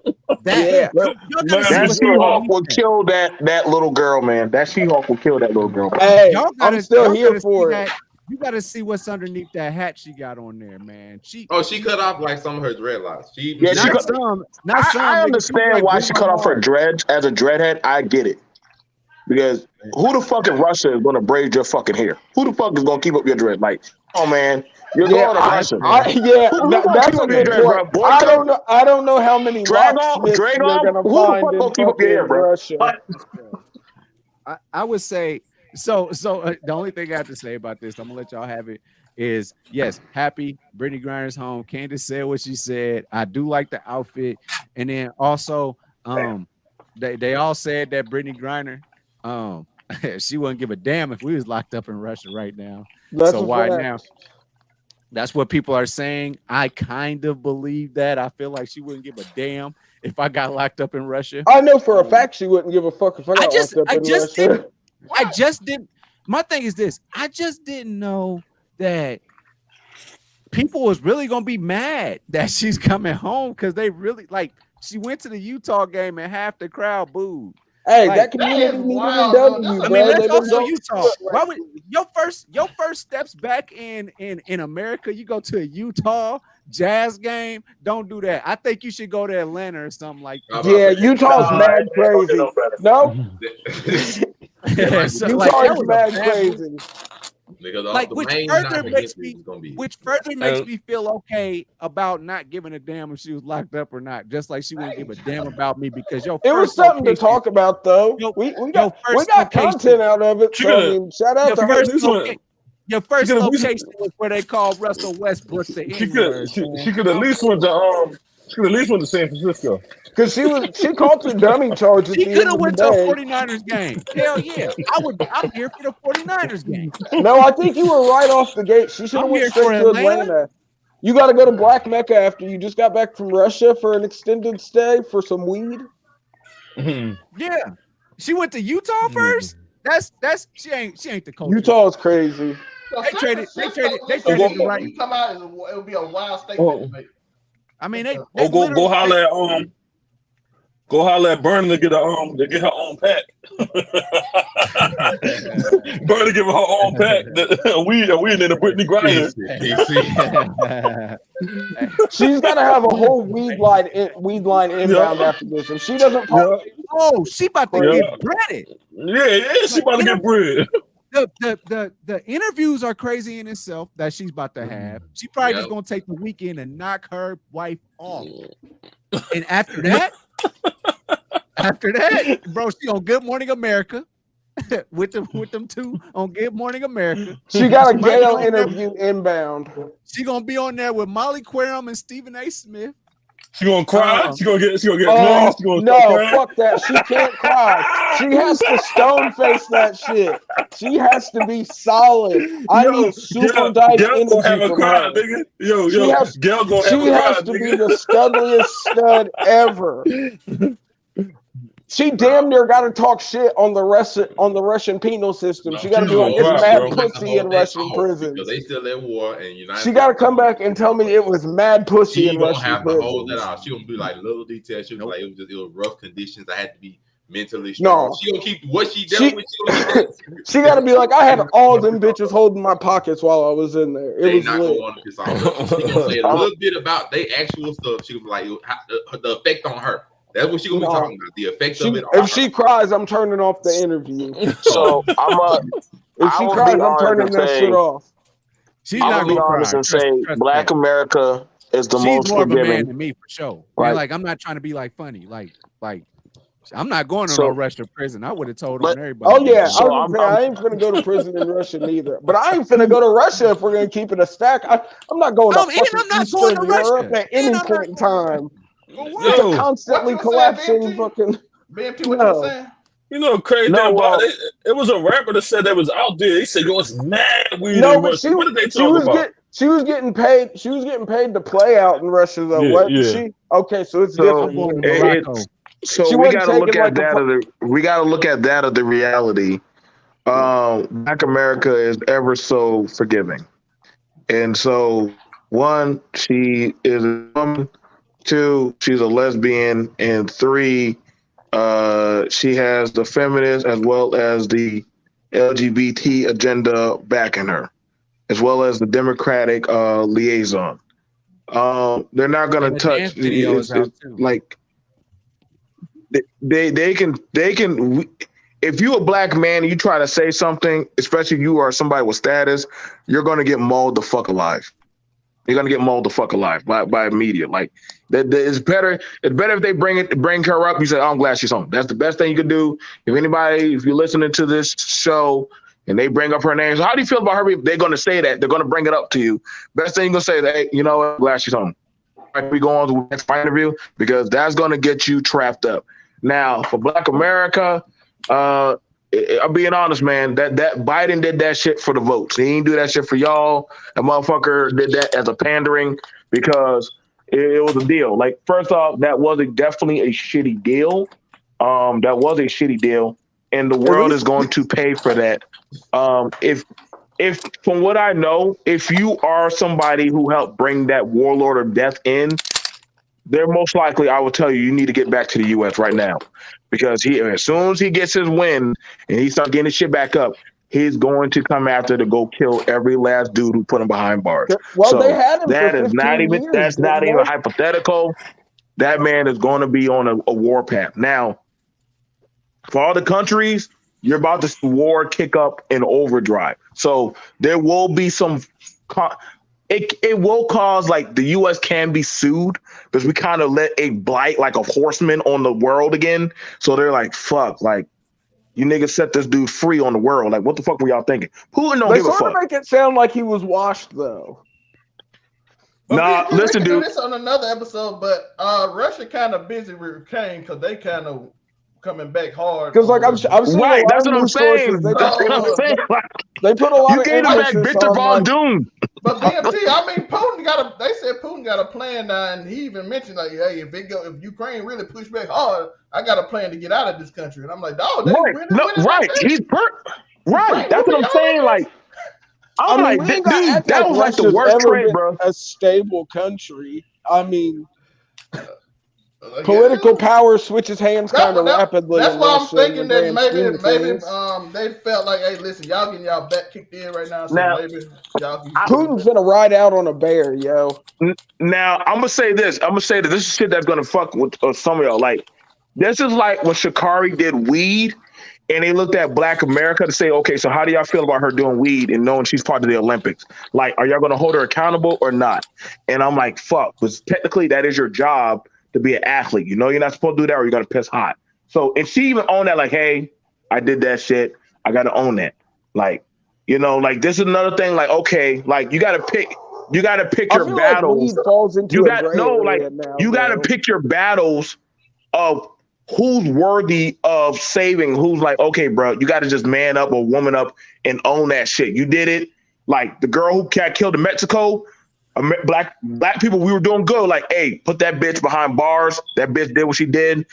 She-Hulk will kill that little girl, man. That She-Hulk will kill that little girl. Hey, I'm still here for it. You got to see what's underneath that hat she got on there, man. She cut off like some of her dreadlocks. I understand why she cut off her dreads as a dreadhead. I get it. Because who the fuck in Russia is going to braid your fucking hair? Who the fuck is going to keep up your dread? Like, oh man, you're going to Russia. That's a good point. I don't know how many locksmiths you're going to find in fucking Russia. I would say So the only thing I have to say about this, I'm gonna let y'all have it. Is yes, happy Brittney Griner's home. Candace said what she said. I do like the outfit, and then also, they all said that Brittney Griner, she wouldn't give a damn if we was locked up in Russia right now. That's so why now? That's what people are saying. I kind of believe that. I feel like she wouldn't give a damn if I got locked up in Russia. I know for a fact she wouldn't give a fuck if I got locked up in Russia. I just didn't. My thing is this. I just didn't know that people was really gonna be mad that she's coming home because they really like. She went to the Utah game and half the crowd booed. Hey, like, that community needed a W. I mean, let's go to Utah. Why would your first steps back in America? You go to a Utah Jazz game. Don't do that. I think you should go to Atlanta or something like that. Yeah, Utah's mad crazy. No, Utah's mad crazy. Like which further makes me feel okay about not giving a damn if she was locked up or not. Just like she wouldn't give a damn about me because it was something to talk about though. We got content out of it. So, I mean, shout out to her. Your first location was where they called Russell Westbrook the N-word. She could at least went to San Francisco. Because she called the dummy charges. She could have went to a 49ers game. Hell yeah. I'm here for the 49ers game. No, I think you were right off the gate. She should have went straight to Atlanta. You got to go to Black Mecca after you just got back from Russia for an extended stay for some weed. Yeah. She went to Utah first? That's she ain't the culture. Utah is crazy. They traded the right. You come out, it would be a wild statement. I mean, they go holler at Bernie to get her own pack. Bernie give her own pack. We in the Brittney Griner. She's got to have a whole weed line inbound after this. If she doesn't, she about to get breaded. Yeah, she about to get bread. The interviews are crazy in itself that she's about to have. She probably just gonna take the weekend and knock her wife off. And after that, bro, she on Good Morning America with them two on Good Morning America. She got a Gale interview inbound. She gonna be on there with Molly Quorum and Stephen A. Smith. She gonna cry. She gonna get. No, fuck that. She can't cry. She has to stone face that shit. She has to be solid. I need super dice interview from her. Gail gonna she has to be the studliest stud ever. She damn near got to talk shit on the Russian penal system. She got to be like, it's mad pussy in Russian prison. Because they still at war, and she got to come back and tell me it was mad pussy in Russian prison. She gonna have to hold that out. She gonna be like little details. She was like, it was rough conditions. I had to be mentally strong. No, she gonna keep what she dealt with. She got to be like, I had all them bitches holding my pockets while I was in there. It was not lit. gonna want to piss off. She gonna say a little bit about their actual stuff. She gonna be like the effect on her. That's what she gonna be talking about. The effect of it. If she cries, I'm turning off the interview. So if she cries, I'm turning that shit off. She's not gonna honest cry. and say Black America is the most more forgiving. Of a man than me for sure. Right? Like I'm not trying to be like funny. Like I'm not going to no Russian prison. I would have told on everybody. Oh yeah, I ain't gonna go to prison in Russia neither. But I ain't finna go to Russia if we're gonna keep it a stack. I'm not going to Eastern Europe at any point in time. It's a constantly collapsing fucking. You know, crazy about it. It was a rapper that said that was out there. He said, "Yo, it's mad weed." No, but what did they talk about? She was getting paid. She was getting paid to play out in Russia, though. She? Okay, so it's different. So we got to look at that. We got to look at that of the reality. Black America is ever so forgiving, and so one, she is a woman. 2, she's a lesbian, and 3, she has the feminist as well as the LGBT agenda backing her, as well as the Democratic liaison. They're not going to touch. Like they can. If you a black man and you try to say something, especially if you are somebody with status, you're going to get mauled the fuck alive. You're gonna get mauled the fuck alive by media. Like it's better. It's better if they bring her up. You say, "Oh, I'm glad she's home." That's the best thing you could do. If you're listening to this show and they bring up her name. So how do you feel about her? They're going to say that. They're going to bring it up to you. Best thing you're going to say is, hey, you know what? Glad she's home. We go on to the next fight interview because that's going to get you trapped up. Now, for Black America, I'm being honest, man. That Biden did that shit for the votes. He didn't do that shit for y'all. That motherfucker did that as a pandering because it was a deal. Like, first off, that was definitely a shitty deal. That was a shitty deal, and the world is going to pay for that. If from what I know, if you are somebody who helped bring that warlord of death in, they're most likely, I will tell you, you need to get back to the U.S. right now, because as soon as he gets his win and he starts getting his shit back up, he's going to come after to go kill every last dude who put him behind bars. Well, so they had him that for is not 15 even years, that's not didn't even they? hypothetical. That man is going to be on a war path now. For all the countries, you're about to see war kick up in overdrive. So there will be some. It will cause, like, the U.S. can be sued because we kind of let a blight, like a horseman, on the world again. So they're like, fuck, like, you niggas set this dude free on the world. Like, what the fuck were y'all thinking? Putin don't They give a sort fuck. of make it sound like he was washed, though. Nah, listen, we can dude. do this on another episode, but Russia kind of busy with Ukraine because they kind of coming back hard. Because, like, I'm seeing a lot That's of what I'm news saying. sources. That's what I'm saying. Like, They put a lot you of gave them back emphasis Victor on, Von like, Doom. But BMT, I mean, they said Putin got a plan now, and he even mentioned, like, hey, if Ukraine really push back hard, I got a plan to get out of this country. And I'm like, dog, they Right. really No, winning right. like that? He's right. That's what I'm saying. Like, I'm I mean, like, we ain't got to dude, act that like was like the Russia's worst ever trade, been bro. a stable country. I mean, political power switches hands kind of rapidly. That's in why I'm Russia in the thinking that grand scheme of things. they felt like, hey, listen, y'all getting y'all back kicked in right now, so Now, maybe y'all can. Putin's gonna ride out on a bear, yo. Now, I'm gonna say this. I'm gonna say that this is shit that's gonna fuck with some of y'all. Like, this is like when Sha'Carri did weed, and they looked at Black America to say, okay, so how do y'all feel about her doing weed and knowing she's part of the Olympics? Like, are y'all gonna hold her accountable or not? And I'm like, fuck, because technically that is your job to be an athlete. You know, you're not supposed to do that, or you're gonna piss hot. So, and she even owned that, like, hey, I did that shit. I gotta own that. Like, you know, like, this is another thing. Like, okay, like, you gotta pick your battles. Like falls into You a got gray area now, you got to pick your battles of who's worthy of saving. Who's like, okay, bro, you got to just man up or woman up and own that shit. You did it. Like the girl who got killed in Mexico. Black people, we were doing good. Like, hey, put that bitch behind bars. That bitch did what she did.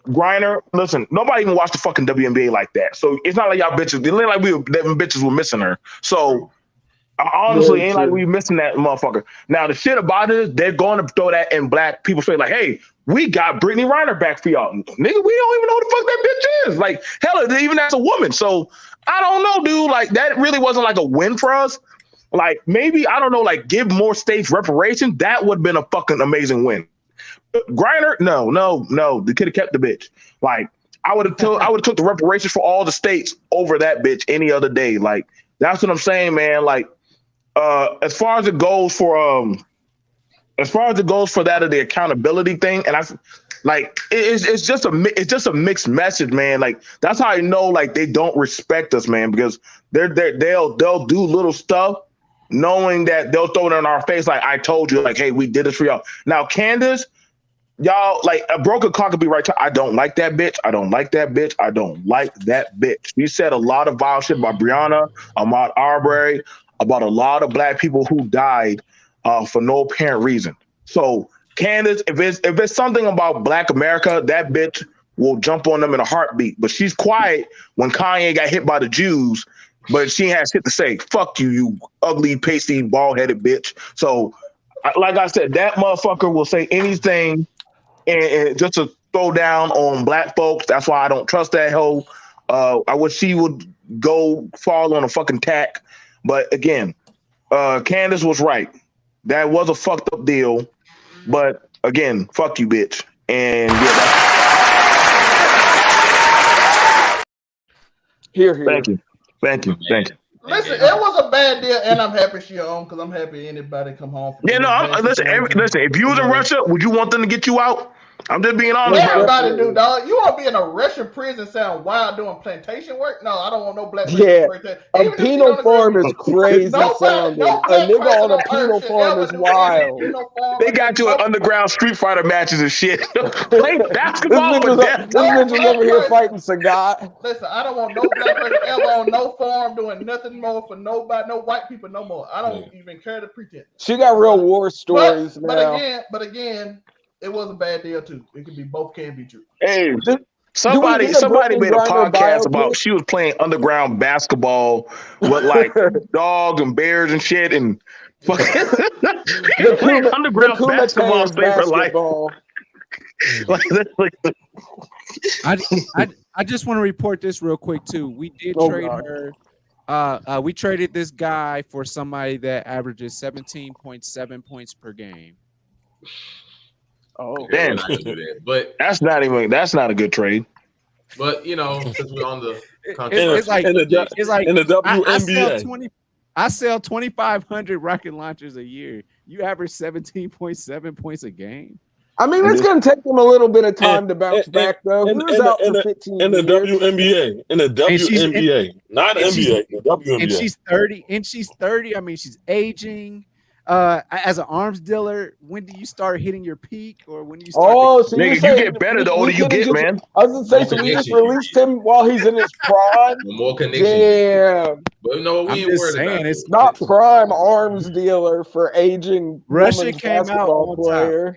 Griner, listen, nobody even watched the fucking WNBA like that. So it's not like y'all bitches. It ain't like them bitches were missing her. So honestly, ain't like we missing that motherfucker. Now the shit about it is they're going to throw that in Black people's face. Like, hey, we got Brittney Griner back for y'all, nigga. We don't even know who the fuck that bitch is. Like, hell, even as a woman. So I don't know, dude. Like, that really wasn't like a win for us. Like, maybe, I don't know, like, give more states reparations. That would have been a fucking amazing win. Griner, no. They could have kept the bitch. Like, I would have took the reparations for all the states over that bitch any other day. Like, that's what I'm saying, man. Like, as far as it goes for that of the accountability thing, and it's just a mixed message, man. Like, that's how I know, like, they don't respect us, man, because they'll do little stuff knowing that they'll throw it in our face. Like, I told you, like, hey, we did this for y'all. Now, Candace, y'all, like, a broken clock could be right. I don't like that bitch. I don't like that bitch. I don't like that bitch. You said a lot of vile shit about Breonna, Ahmaud Arbery, about a lot of Black people who died for no apparent reason. So, Candace, if it's something about Black America, that bitch will jump on them in a heartbeat. But she's quiet when Kanye got hit by the Jews, but she has shit to say. Fuck you, you ugly, pasty, bald-headed bitch. So, like I said, that motherfucker will say anything and just to throw down on Black folks. That's why I don't trust that hoe. I wish she would go fall on a fucking tack. But again, Candace was right. That was a fucked up deal. But again, fuck you, bitch. And yeah, Here. Thank you. Listen, it was a bad deal, and I'm happy she home because I'm happy anybody come home. Yeah, no, listen. If you was in Russia, would you want them to get you out? I'm just being honest. Everybody do, dog. You want to be in a Russian prison sound wild doing plantation work? No, I don't want no black person. Yeah, a penal farm is crazy sounding. A nigga on a penal farm is wild. They got you in underground Street Fighter matches and shit. Playing basketball for death. This bitch was over here fighting Sagat. Listen, I don't want no black person ever on no farm doing nothing more for nobody, no white people no more. I don't even care to pretend. She got real war stories now. But again, it was a bad deal too. It could be both can be true. Hey, somebody made a podcast about she was playing underground basketball with like dogs and bears and shit and playing underground basketball for life. I just want to report this real quick too. We did trade her. We traded this guy for somebody that averages 17.7 points per game. Oh, damn! But that's not a good trade. But you know, since we're on the it's like in the WNBA, I sell 2,500 rocket launchers a year. You average 17.7 points a game. I mean, it's going to take them a little bit of time to bounce back, though. He was out for 15 in the years. WNBA, not the NBA, the WNBA. And she's 30. I mean, she's aging. As an arms dealer, when do you start hitting your peak, or when do you start? So nigga, you get better the older you get, man. I was gonna say, so we just released him while he's in his prime. More connection. Damn. But no, we ain't worried about it. It's not prime arms dealer for aging. Russia came out on player.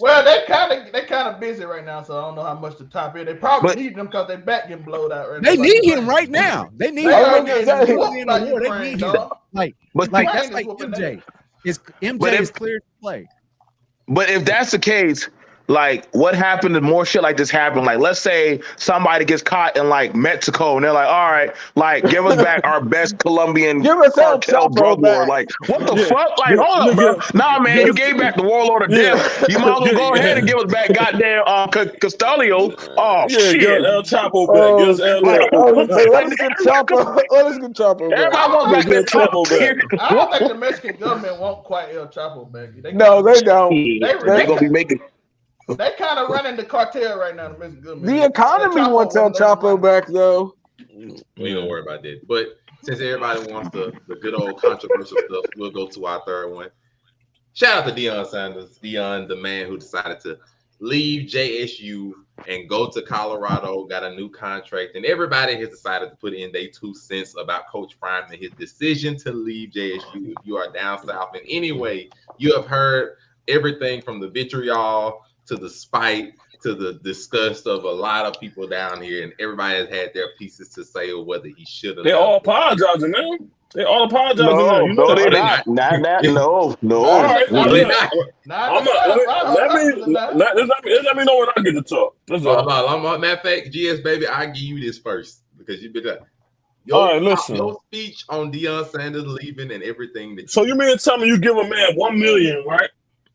Well, they kind of busy right now, so I don't know how much to top in. They probably need him because their back getting blowed out right now. They need him right now. They need him right now. They need him. Like that's like MJ. MJ is clear to play. But if that's the case, like what happened if more shit like this happened? Like, let's say somebody gets caught in like Mexico and they're like, all right, like give us back our best Colombian cartel drug lord. Like, what the fuck? Like, hold up, bro. Nah, man, you gave back the warlord of death. You might as well go ahead and give us back goddamn Castillo. Oh shit. Get El Chapo back. Let us get Chapo. Let us get Chapo back. Everybody wants back Chapo back. I don't think the Mexican government won't quite El Chapo back. They don't. They're gonna be making. They kind of running the cartel right now. The economy wants El Chapo back, though. We don't worry about that. But since everybody wants the good old controversial stuff, we'll go to our third one. Shout out to Deion Sanders. Deion, the man who decided to leave JSU and go to Colorado, got a new contract. And everybody has decided to put in their 2 cents about Coach Prime and his decision to leave JSU. If you are down south in any way, you have heard everything from the vitriol to the spite, to the disgust of a lot of people down here, and everybody has had their pieces to say or whether he should have. They all apologizing now. They all apologizing now. You know they're not. Not that. No. All right. No, they're not. Let me know when I get to talk. That's all. Matter of fact, GS baby, I give you this first because you've been done. All right, listen. Your speech on Deion Sanders leaving and everything. So you mean to tell me you give a man $1 million, right?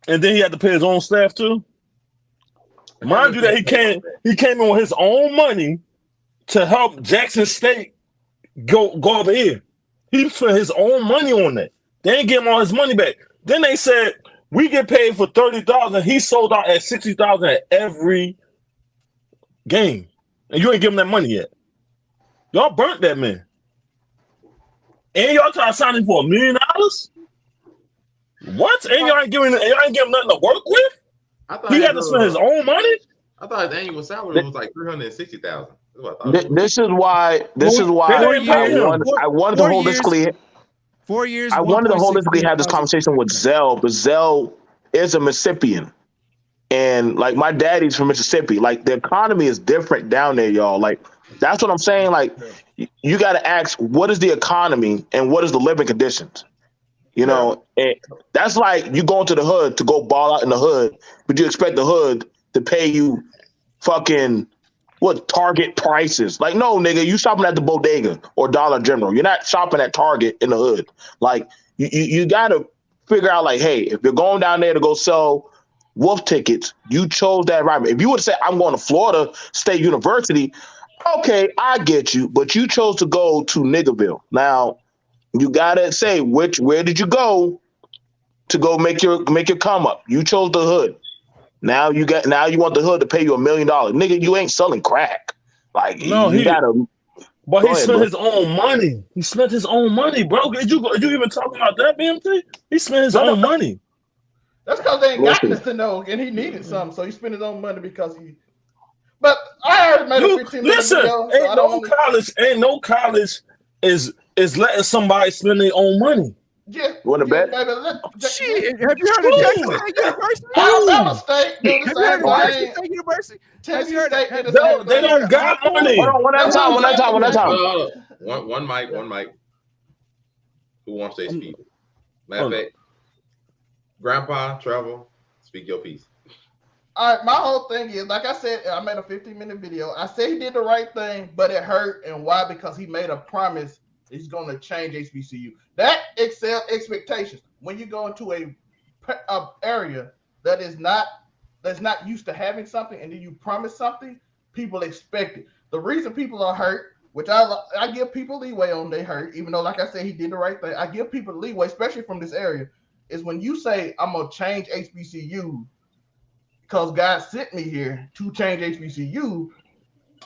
And then he had to pay his own staff too? Mind you that he came in with his own money to help Jackson State go over here. He spent his own money on that. They ain't give him all his money back. Then they said we get paid for $30,000. He sold out at $60,000 at every game, and you ain't give him that money yet. Y'all burnt that man, and y'all trying to sign him for $1 million. What? And y'all ain't giving nothing to work with. He had to spend his own money. I thought his annual salary was like $360,000. This is why I wanted to holistically. 4 years. I wanted to holistically have this conversation with Zell, but Zell is a Mississippian, and like my daddy's from Mississippi. Like the economy is different down there, y'all. Like that's what I'm saying. Like you got to ask, what is the economy and what is the living conditions? You know, and that's like you going to the hood to go ball out in the hood, but you expect the hood to pay you fucking Target prices. Like, no, nigga, you shopping at the bodega or Dollar General. You're not shopping at Target in the hood. Like, you got to figure out, like, hey, if you're going down there to go sell Wolf tickets, you chose that environment. If you would say, I'm going to Florida State University, okay, I get you, but you chose to go to Niggerville. Now, you gotta say where did you go to go make your come up? You chose the hood. Now you want the hood to pay you $1 million, nigga. You ain't selling crack. Like No, you gotta. But he spent bro. his own money. He spent his own money, bro. Did you even talk about that, BMT? He spent his own money. That's because they ain't got nothing though, and he needed something, so he spent his own money because he. But I already made a 15-minute video. Ain't no college is letting somebody spend their own money. Yeah, want to bet? Shit, have you heard of Texas State University? Alabama State do the same thing. State University? Tennessee State did the They same thing. don't got money. Hold on, one at a time. One mic. Who wants to speak? Matter of fact, Grandpa, Travel, speak your piece. All right, my whole thing is, like I said, I made a 15-minute video. I said he did the right thing, but it hurt. And why? Because he made a promise he's going to change HBCU. That excel expectations. When you go into a area that's not used to having something, and then you promise something, people expect it. The reason people are hurt, which I give people leeway on they hurt, even though, like I said, he did the right thing. I give people leeway, especially from this area, is when you say, I'm going to change HBCU because God sent me here to change HBCU.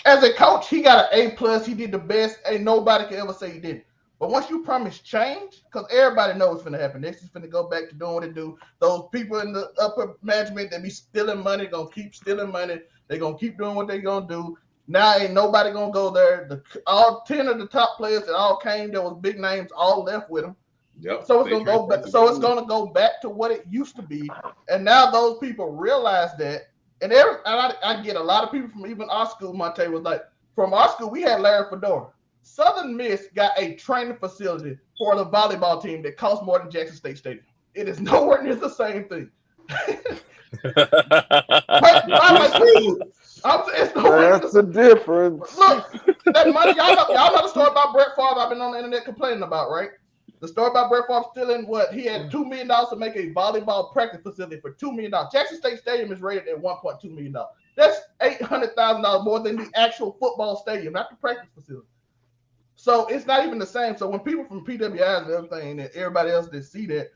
As a coach, he got an A+. He did the best. Ain't nobody can ever say he didn't. But once you promise change, because everybody knows what's going to happen. Next is going to go back to doing what they do. Those people in the upper management that be stealing money, going to keep stealing money. They're going to keep doing what they're going to do. Now ain't nobody going to go there. All 10 of the top players that all came, there was big names, all left with them. Yep. So it's going to go back. So it's going to go back to what it used to be. And now those people realize that. And I get a lot of people from even our school. Monte was like, from our school, we had Larry Fedora. Southern Miss got a training facility for the volleyball team that costs more than Jackson State Stadium. It is nowhere near the same thing. That's the difference. Look, that money, y'all know the story about Brett Favre I've been on the internet complaining about, right? The story about Brett Favre stealing what? He had $2 million to make a volleyball practice facility for $2 million. Jackson State Stadium is rated at $1.2 million. That's $800,000 more than the actual football stadium, not the practice facility. So it's not even the same. So when people from PWIs and everything and everybody else that see that,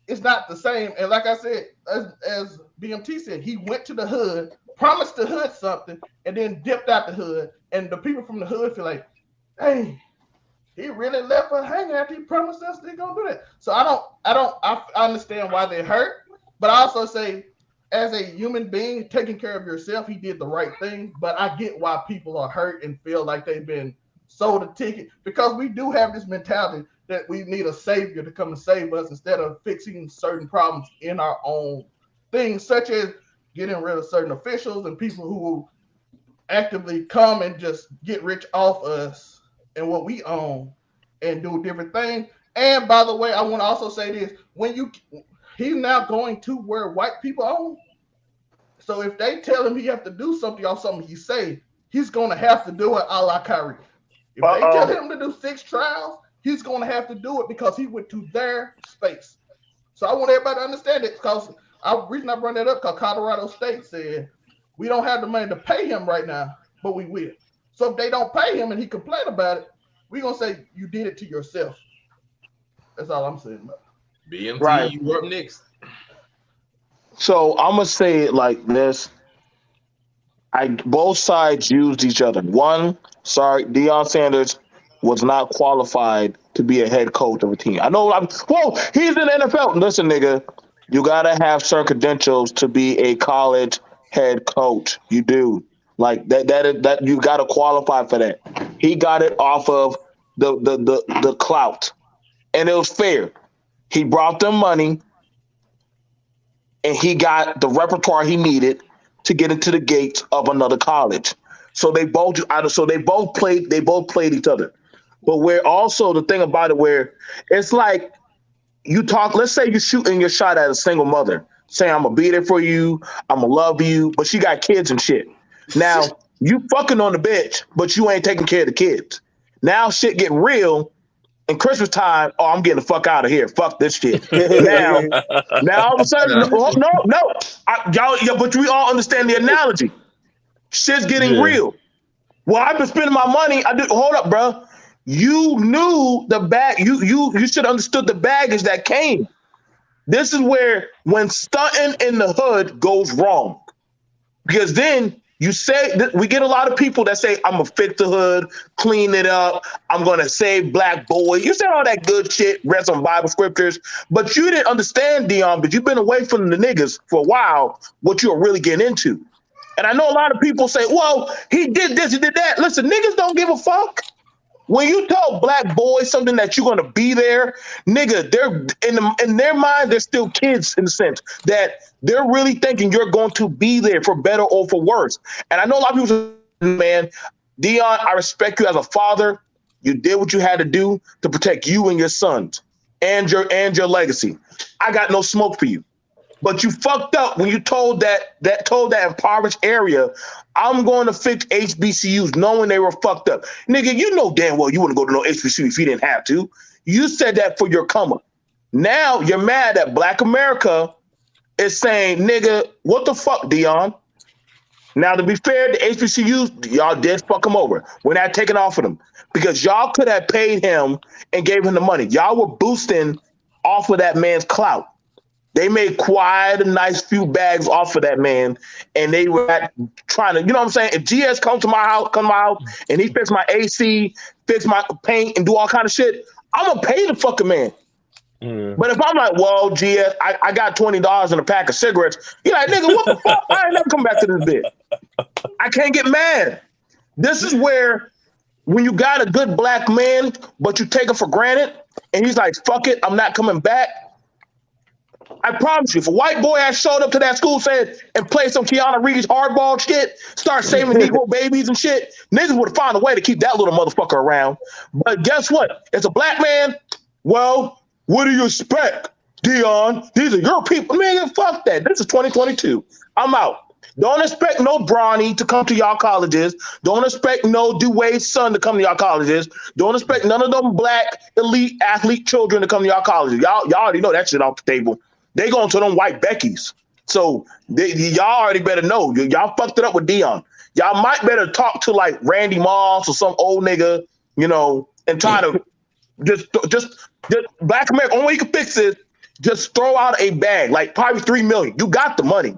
it's not the same. And like I said, as BMT said, he went to the hood, promised the hood something, and then dipped out the hood. And the people from the hood feel like, hey, he really left us hanging after he promised us they're gonna do that. So I understand why they hurt, but I also say, as a human being, taking care of yourself, he did the right thing. But I get why people are hurt and feel like they've been sold a ticket, because we do have this mentality that we need a savior to come and save us instead of fixing certain problems in our own things, such as getting rid of certain officials and people who will actively come and just get rich off us and what we own and do different things. And by the way, I want to also say this: he's now going to where white people own. So if they tell him he have to do something off something he say, he's going to have to do it a la Kyrie. If they tell him to do 6 trials, he's going to have to do it because he went to their space. So I want everybody to understand it, because the reason I brought that up, because Colorado State said, we don't have the money to pay him right now, but we will. So if they don't pay him and he complain about it, we're going to say you did it to yourself. That's all I'm saying about it. BMT, right. You up next. So I'm going to say it like this. Both sides used each other. Deion Sanders was not qualified to be a head coach of a team. I know. He's in the NFL. Listen, nigga, you gotta have certain credentials to be a college head coach. You do. Like that you gotta qualify for that. He got it off of the clout, and it was fair. He brought them money, and he got the repertoire he needed to get into the gates of another college. So they both played each other. But where also the thing about it, where it's like you talk, let's say you're shooting your shot at a single mother, saying, I'm gonna be there for you, I'm gonna love you, but she got kids and shit. Now you fucking on the bitch, but you ain't taking care of the kids. Now shit getting real. In Christmas time, I'm getting the fuck out of here. Fuck this shit. now all of a sudden, no. But we all understand the analogy. Shit's getting real. Well, I've been spending my money. Hold up, bro. You knew the bag. You should have understood the baggage that came. This is where when stunting in the hood goes wrong. Because then you say we get a lot of people that say, I'm gonna fix the hood, clean it up, I'm gonna save black boys. You say all that good shit, read some Bible scriptures, but you didn't understand, Deion, but you've been away from the niggas for a while, what you're really getting into. And I know a lot of people say, well, he did this, he did that. Listen, niggas don't give a fuck. When you tell black boys something that you're gonna be there, nigga, they're in their mind, they're still kids in the sense that they're really thinking you're going to be there for better or for worse. And I know a lot of people say, man, Deion, I respect you as a father. You did what you had to do to protect you and your sons and your legacy. I got no smoke for you. But you fucked up when you told that impoverished area, I'm going to fix HBCUs, knowing they were fucked up. Nigga, you know damn well you wouldn't go to no HBCU if you didn't have to. You said that for your come up. Now you're mad that Black America is saying, nigga, what the fuck, Deion? Now, to be fair, the HBCUs, y'all did fuck him over. We're not taking off of them because y'all could have paid him and gave him the money. Y'all were boosting off of that man's clout. They made quite a nice few bags off of that man, and they were trying to, you know what I'm saying? If GS comes to my house, and he fix my AC, fix my paint, and do all kind of shit, I'm gonna pay the fucking man. But if I'm like, well, GS, I got $20 in a pack of cigarettes, you're like, nigga, what the fuck? I ain't never come back to this bit. I can't get mad. This is where when you got a good black man, but you take it for granted, and he's like, fuck it, I'm not coming back. I promise you, if a white boy had showed up to that school and played some Keanu Reeves hardball shit, start saving Negro babies and shit, niggas would have found a way to keep that little motherfucker around. But guess what? It's a black man. Well, what do you expect, Deion? These are your people. Man, fuck that. This is 2022. I'm out. Don't expect no Bronny to come to y'all colleges. Don't expect no Dwayne's son to come to y'all colleges. Don't expect none of them black elite athlete children to come to y'all colleges. Y'all already know that shit off the table. They going to them white Beckys. So y'all already better know. Y'all fucked it up with Deion. Y'all might better talk to like Randy Moss or some old nigga, you know, and try to just Black America. Only way you can fix it, just throw out a bag, like probably $3 million. You got the money.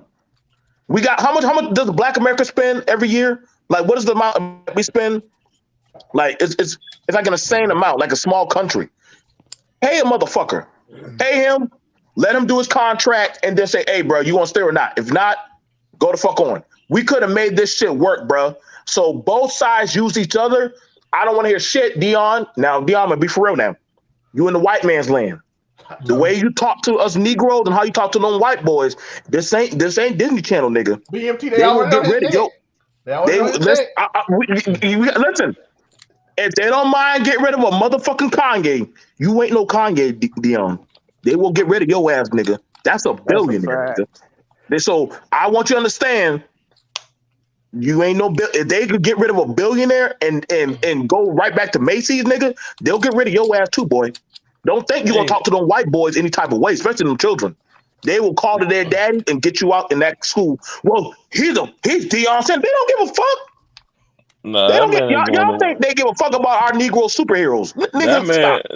We got how much does Black America spend every year? Like, what is the amount we spend? Like, it's like an insane amount, like a small country. Pay a motherfucker. Pay him. Let him do his contract and then say, hey, bro, you want to stay or not? If not, go the fuck on. We could have made this shit work, bro. So both sides use each other. I don't want to hear shit, Deion. Now, Deion, I'm going to be for real now. You in the white man's land. The way you talk to us Negroes and how you talk to them white boys, this ain't Disney Channel, nigga. BMT, they will get rid of you. Listen, if they don't mind get rid of a motherfucking Kanye, you ain't no Kanye, Deion. They will get rid of your ass, nigga. That's a billionaire. So I want you to understand, you ain't no if they could get rid of a billionaire and go right back to Macy's, nigga, they'll get rid of your ass too, boy. Don't think you're gonna talk to them white boys any type of way, especially them children. They will call to their daddy and get you out in that school. Well, he's Deion Sanders. They don't give a fuck. No, they don't y'all think they give a fuck about our Negro superheroes?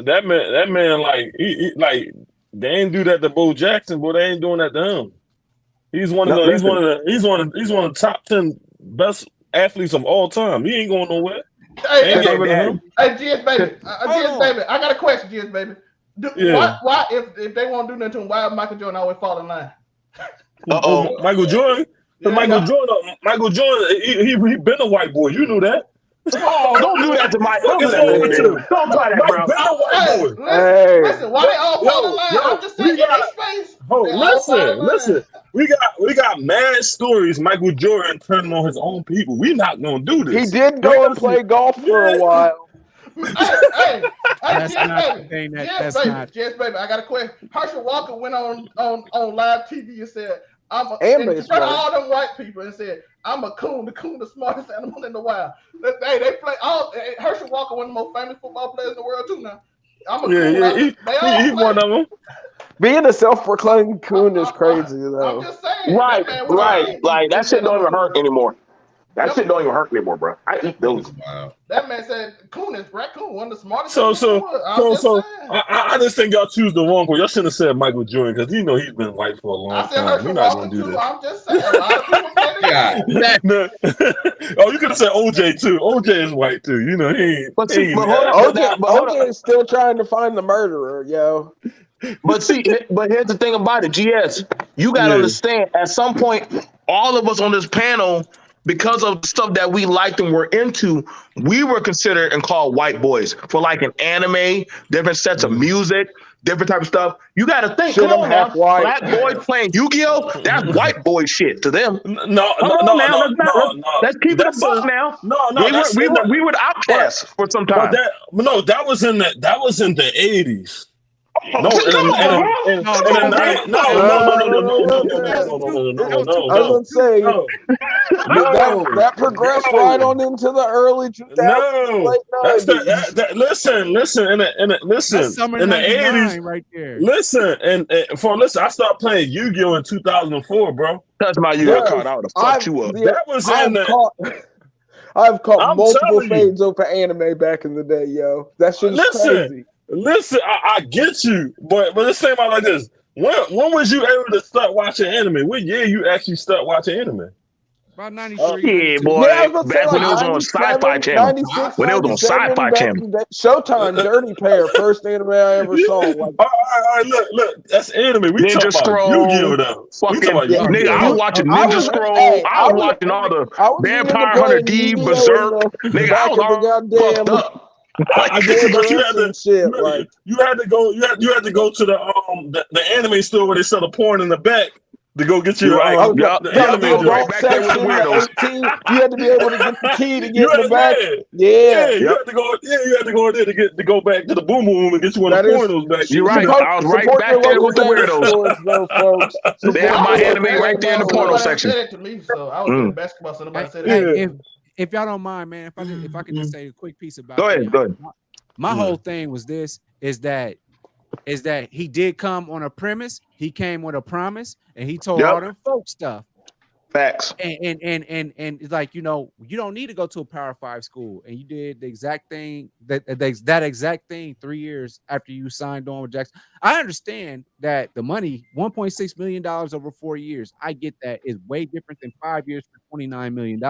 That man, like he like they ain't do that to Bo Jackson, but they ain't doing that to him. He's one of the top 10 best athletes of all time. He ain't going nowhere. Hey, GS baby, I got a question, GS baby. Why if they won't do nothing to him, why Michael Jordan always fall in line? Michael Jordan. Yeah, Michael Jordan, he been a white boy. You knew that. Oh, don't do that to Mike. Don't try that, bro. Listen, why they all fall in line? I'm just saying, space. Listen. We got mad stories. Michael Jordan turning on his own people. We not gonna do this. He did go and play golf for a while. That's not the thing. That's not. Yes, baby. I got a question. Herschel Walker went on live TV and said, in front of all them white people and said, I'm a coon, the smartest animal in the wild. Hey, they play Herschel Walker, one of the most famous football players in the world too now. I'm a coon. He's one of them. Being a self-proclaimed coon is crazy though. I'm just saying. Right. Like that shit don't even hurt anymore. That shit don't even hurt anymore, bro. I eat those. Wow. That man said Coon is raccoon, one of the smartest. So I I just think y'all choose the wrong one. Y'all shouldn't have said Michael Jordan because you know he's been white for a long said time. We're not gonna do that. I'm just saying. A lot of people say No. Oh, you could have said OJ too. OJ is white too. You know he ain't. But he ain't hold that. on, OJ is still trying to find the murderer, yo. But here's the thing about it, GS. You gotta understand. At some point, all of us on this panel, because of the stuff that we liked and were into, we were considered and called white boys for like an anime, different sets of music, different type of stuff. You got to think, come on now, black boys playing Yu-Gi-Oh, that's white boy shit to them. No. Let's keep it a buck now. We were the outcasts for some time. But that was in the 80s. No, I was say that progressed right on into the early 2000s. No, listen. In the 80s, right there. Listen, I started playing Yu-Gi-Oh in 2004, bro. Touch my Yu-Gi-Oh card, I would have fucked you up. That was in the. I've caught multiple fades over anime back in the day, yo. That shit is crazy. Listen, I get you, but let's say about like this. When was you able to start watching anime? What year you actually start watching anime? About 93. Yeah, boy. Back when it was on Sci-Fi Channel. When it was on Sci-Fi Channel. Showtime, Dirty Pair, first anime I ever saw. Like, all right, look, that's anime. We Ninja Scroll, Yu-Gi-Oh though. Nigga, I was watching Ninja Scroll. I was watching all the Vampire Hunter D, Berserk. Nigga, I was all fucked up. I get you, but you had to go to the anime store where they sell the porn in the back to go get your anime. You had to be able to get the key to get in the back. You had to go. Yeah, you had to go there to go back to the boom room and get you one of the pornos back. You're right. I was right back there with the weirdos. They have my anime right there in the porno section. Said it to me, so I was in basketball, so nobody said it. If y'all don't mind, man, if I could just say a quick piece about go ahead. My whole thing was is that he did come on a premise, he came with a promise, and he told all them folk stuff. Facts. And it's like, you know, you don't need to go to a Power 5 school, and you did the exact thing that exact thing 3 years after you signed on with Jackson. I understand that the money, $1.6 million over 4 years, I get that, is way different than 5 years for $29 million.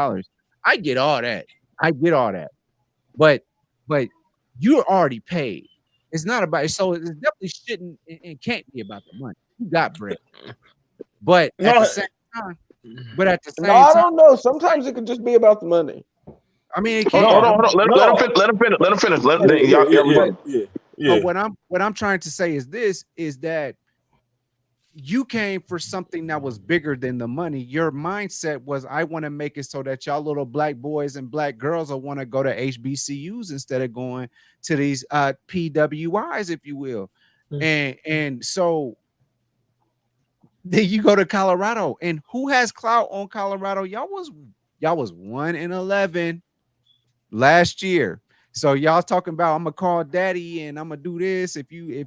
I get all that. But you're already paid. It's not about it. So it definitely shouldn't and can't be about the money. You got bread. But at the same time, I don't know. Sometimes it could just be about the money. I mean, it can't. Hold on. Let him finish. But what I'm trying to say is that you came for something that was bigger than the money. Your mindset was, I want to make it so that y'all little black boys and black girls will want to go to HBCUs instead of going to these PWIs, if you will. And so then you go to Colorado, and who has clout on Colorado? Y'all was 1-11 last year. So y'all talking about, I'm gonna call daddy and I'm gonna do this. If you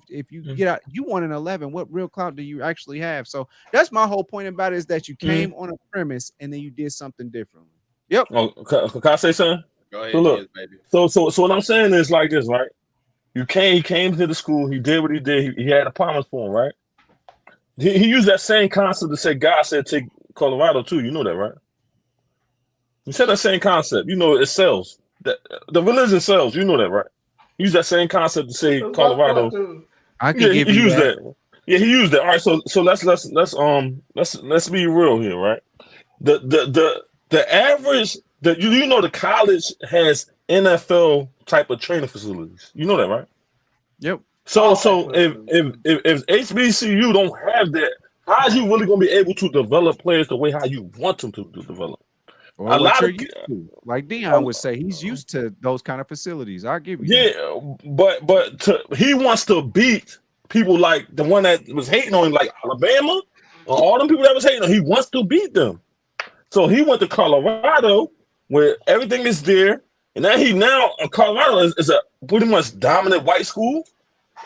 get out, you 1-11. What real clout do you actually have? So that's my whole point about it, is that you came on a premise and then you did something differently. Yep. Oh, can I say something? Go ahead, so look, baby. So what I'm saying is like this, right? He came to the school, he did what he did, he had a promise for him, right? He used that same concept to say God said take Colorado too. You know that, right? He said that same concept. You know it sells. The religion sells, you know that, right? Use that same concept to say Colorado. I can give you that. Yeah, he used that. All right, so let's be real here, right? The average you know the college has NFL type of training facilities. You know that, right? Yep. So if HBCU don't have that, how are you really gonna be able to develop players the way how you want them to develop? Or a lot of like Deion would say, he's used to those kind of facilities. I'll give you that. But he wants to beat people like the one that was hating on him, like Alabama, or all them people that was hating on him. He wants to beat them. So he went to Colorado where everything is there, and now Colorado is a pretty much dominant white school,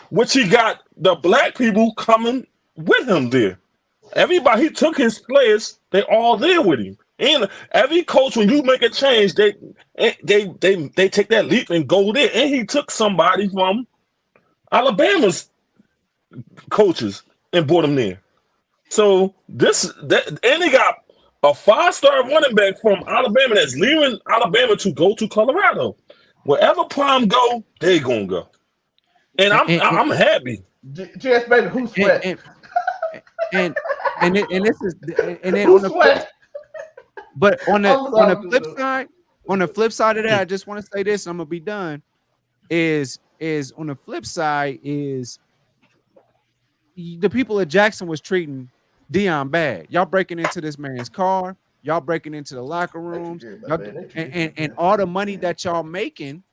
which he got the black people coming with him there. Everybody, he took his players, they all there with him. And every coach, when you make a change, they take that leap and go there. And he took somebody from Alabama's coaches and brought him there. So and they got a 5-star running back from Alabama that's leaving Alabama to go to Colorado. Wherever Prime go, they gonna go. And I'm happy. Just baby, who's sweat? And this is and then on the flip, but on the flip side of that, I just want to say this. I'm gonna be done. Is on the flip side is the people at Jackson was treating Deion bad. Y'all breaking into this man's car. Y'all breaking into the locker rooms, and all the money that y'all making,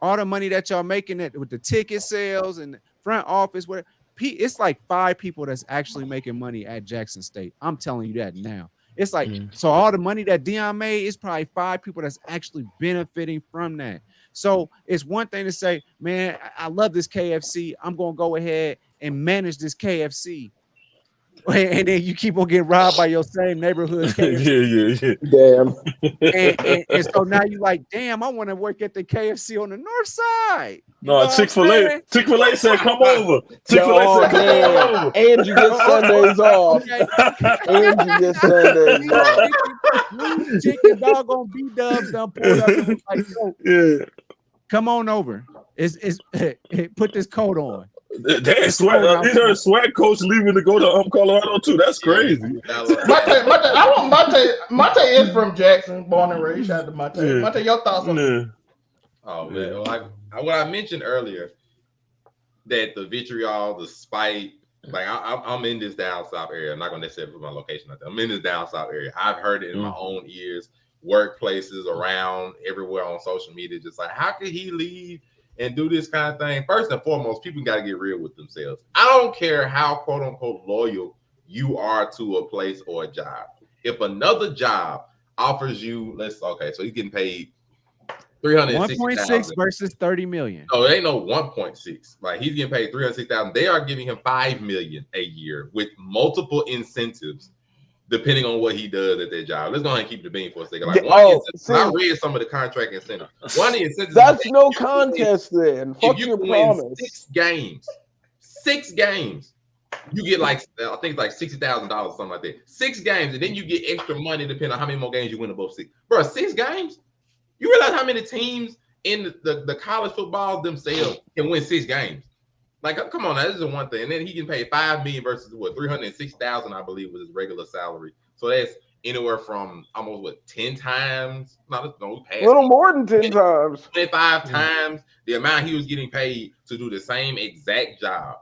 that with the ticket sales and the front office, where it's like 5 people that's actually making money at Jackson State. I'm telling you that now. It's like so all the money that Deion made is probably 5 people that's actually benefiting from that. So it's one thing to say, man, I love this KFC. I'm gonna go ahead and manage this KFC. And then you keep on getting robbed by your same neighborhood KFC. Damn. And so now you like, damn, I want to work at the KFC on the north side. No, Chick-fil-A. Chick-fil-A said, come over. Chick-fil-A said, come over. And you get Sundays off. And you get Sundays off. Blue chicken doggone B-dubs done pulled up. And like, yo, come on over. Put this coat on. They sweat. These are swag coach leaving to go to Colorado too. That's crazy. Mate is from Jackson, born and raised. Shout out to Mate. Yeah. Mate, your thoughts on that? Oh man, what I mentioned earlier, that the vitriol, the spite, like I'm in this down south area. I'm not gonna necessarily put my location out there. I'm in this down south area. I've heard it in my own ears, workplaces, around, everywhere on social media. Just like, how could he leave and do this kind of thing? First and foremost, people got to get real with themselves. I don't care how quote unquote loyal you are to a place or a job. If another job offers you, so he's getting paid $360,000 1.6 versus 30 million. Oh, it ain't no 1.6. Like, he's getting paid $360,000. They are giving him $5 million a year with multiple incentives, depending on what he does at their job. Let's go ahead and keep the beam for a second. Like, I read some of the contract incentives. One of the incentives, that's no contest then. Fuck if you your win promise. 6 games, you get like, I think it's like $60,000, something like that. 6 games, and then you get extra money depending on how many more games you win above 6. Bro, 6 games? You realize how many teams in the college football themselves can win 6 games? Like, come on, now, this is one thing. And then he can pay $5 million versus what, $306,000, I believe, was his regular salary. So that's anywhere from almost 10 times, a little more than 10 times, 25 times the amount he was getting paid to do the same exact job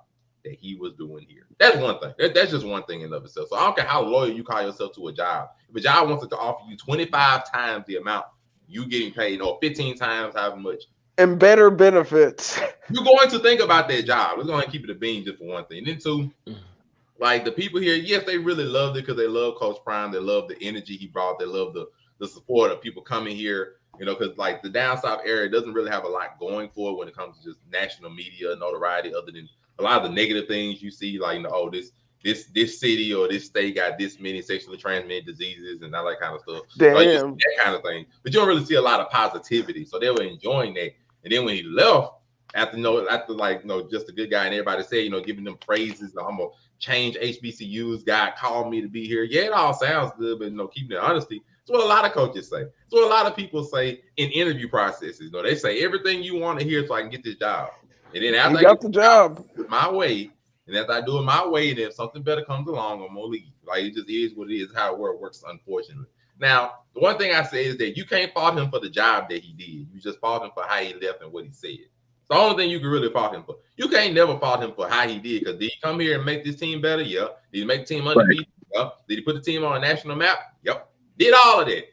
that he was doing here. That's one thing. That's just one thing in and of itself. So I don't care how loyal you call yourself to a job. If a job wants to offer you 25 times the amount you getting paid, or 15 times however much, and better benefits, you're going to think about that job. We're going to keep it a bean just for one thing. And then 2, like, the people here, yes, they really loved it because they love Coach Prime. They love the energy he brought. They love the support of people coming here, because like the down south area doesn't really have a lot going for it when it comes to just national media notoriety, other than a lot of the negative things you see, like, this city or this state got this many sexually transmitted diseases and all that kind of stuff. Damn. Like, that kind of thing. But you don't really see a lot of positivity. So they were enjoying that. And then when he left, after just a good guy and everybody said, giving them praises, I'm gonna change HBCUs. God called me to be here. Yeah, it all sounds good, but keeping it honesty. It's what a lot of coaches say. It's what a lot of people say in interview processes. They say everything you want to hear so I can get this job. And then after I get the job my way, and after I do it my way, and if something better comes along, I'm gonna leave. Like, it just is what it is, how it works, unfortunately. Now, the one thing I say is that you can't fault him for the job that he did. You just fault him for how he left and what he said. It's the only thing you can really fault him for. You can't never fault him for how he did, because did he come here and make this team better? Yeah. Did he make the team undefeated? Yep. Did he put the team on a national map? Yep. Did all of that.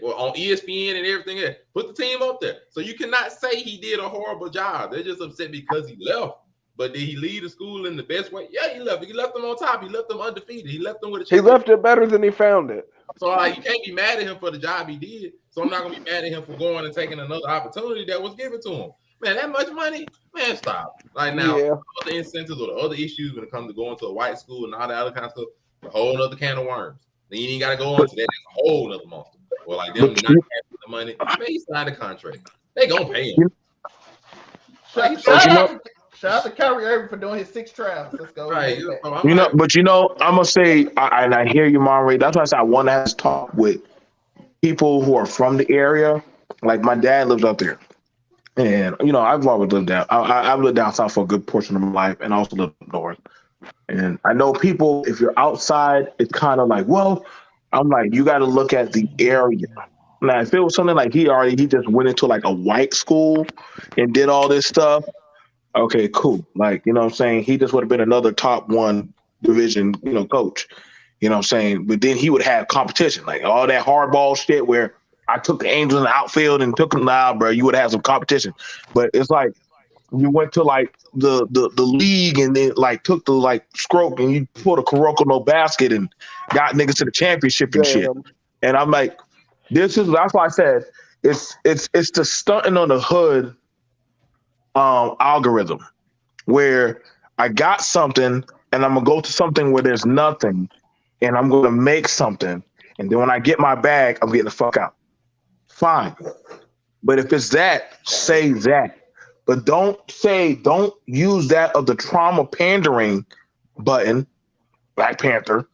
On ESPN and everything else. Put the team up there. So you cannot say he did a horrible job. They're just upset because he left. But did he lead the school in the best way? Yeah, he left. He left them on top. He left them undefeated. He left them with a chance. He left it better than he found it. So, like, you can't be mad at him for the job he did. So I'm not gonna be mad at him for going and taking another opportunity that was given to him. Man, that much money, man, stop. Like, now, other incentives or the other issues when it comes to going to a white school and all that other kind of stuff, a whole other can of worms. Then you ain't gotta go on to that. That's a whole other monster. Well, like them not having the money, man, he signed a contract. They gonna pay him. Shout out to Kyrie Irving for doing his 6 travels. Let's go. Right. I'm gonna say, and I hear you, Monray. That's why I said I want to have this talk with people who are from the area. Like my dad lives up there, and I've always lived down. I've lived down south for a good portion of my life, and I also lived up north. And I know people, if you're outside, it's kind of like, well, I'm like, you got to look at the area. Now, if it was something like he just went into like a white school and did all this stuff, okay, cool. Like, you know what I'm saying? He just would have been another top 1 division, coach. You know what I'm saying? But then he would have competition, like all that hardball shit where I took the Angels in the outfield and took them out, bro. You would have some competition. But it's like you went to like the league and then like took the like stroke and you put a Kuroko no basket and got niggas to the championship and shit. And I'm like, that's why I said it's the stunting on the hood algorithm where I got something and I'm gonna go to something where there's nothing and I'm gonna make something, and then when I get my bag, I'm getting the fuck out. Fine. But if it's that, say that. But don't use that of the trauma pandering button, Black Panther,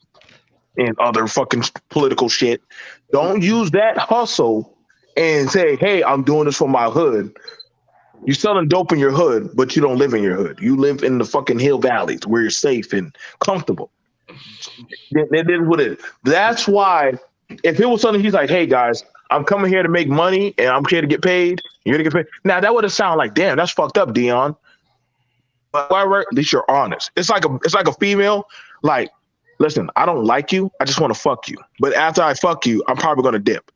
and other fucking political shit. Don't use that hustle and say, hey, I'm doing this for my hood. You're selling dope in your hood, but you don't live in your hood. You live in the fucking hill valleys where you're safe and comfortable. That is what it is. That's why if it was something he's like, hey guys, I'm coming here to make money and I'm here to get paid. You're gonna get paid. Now that would have sounded like, damn, that's fucked up, Deion. But at least you're honest. It's like a female, like, listen, I don't like you. I just want to fuck you. But after I fuck you, I'm probably gonna dip.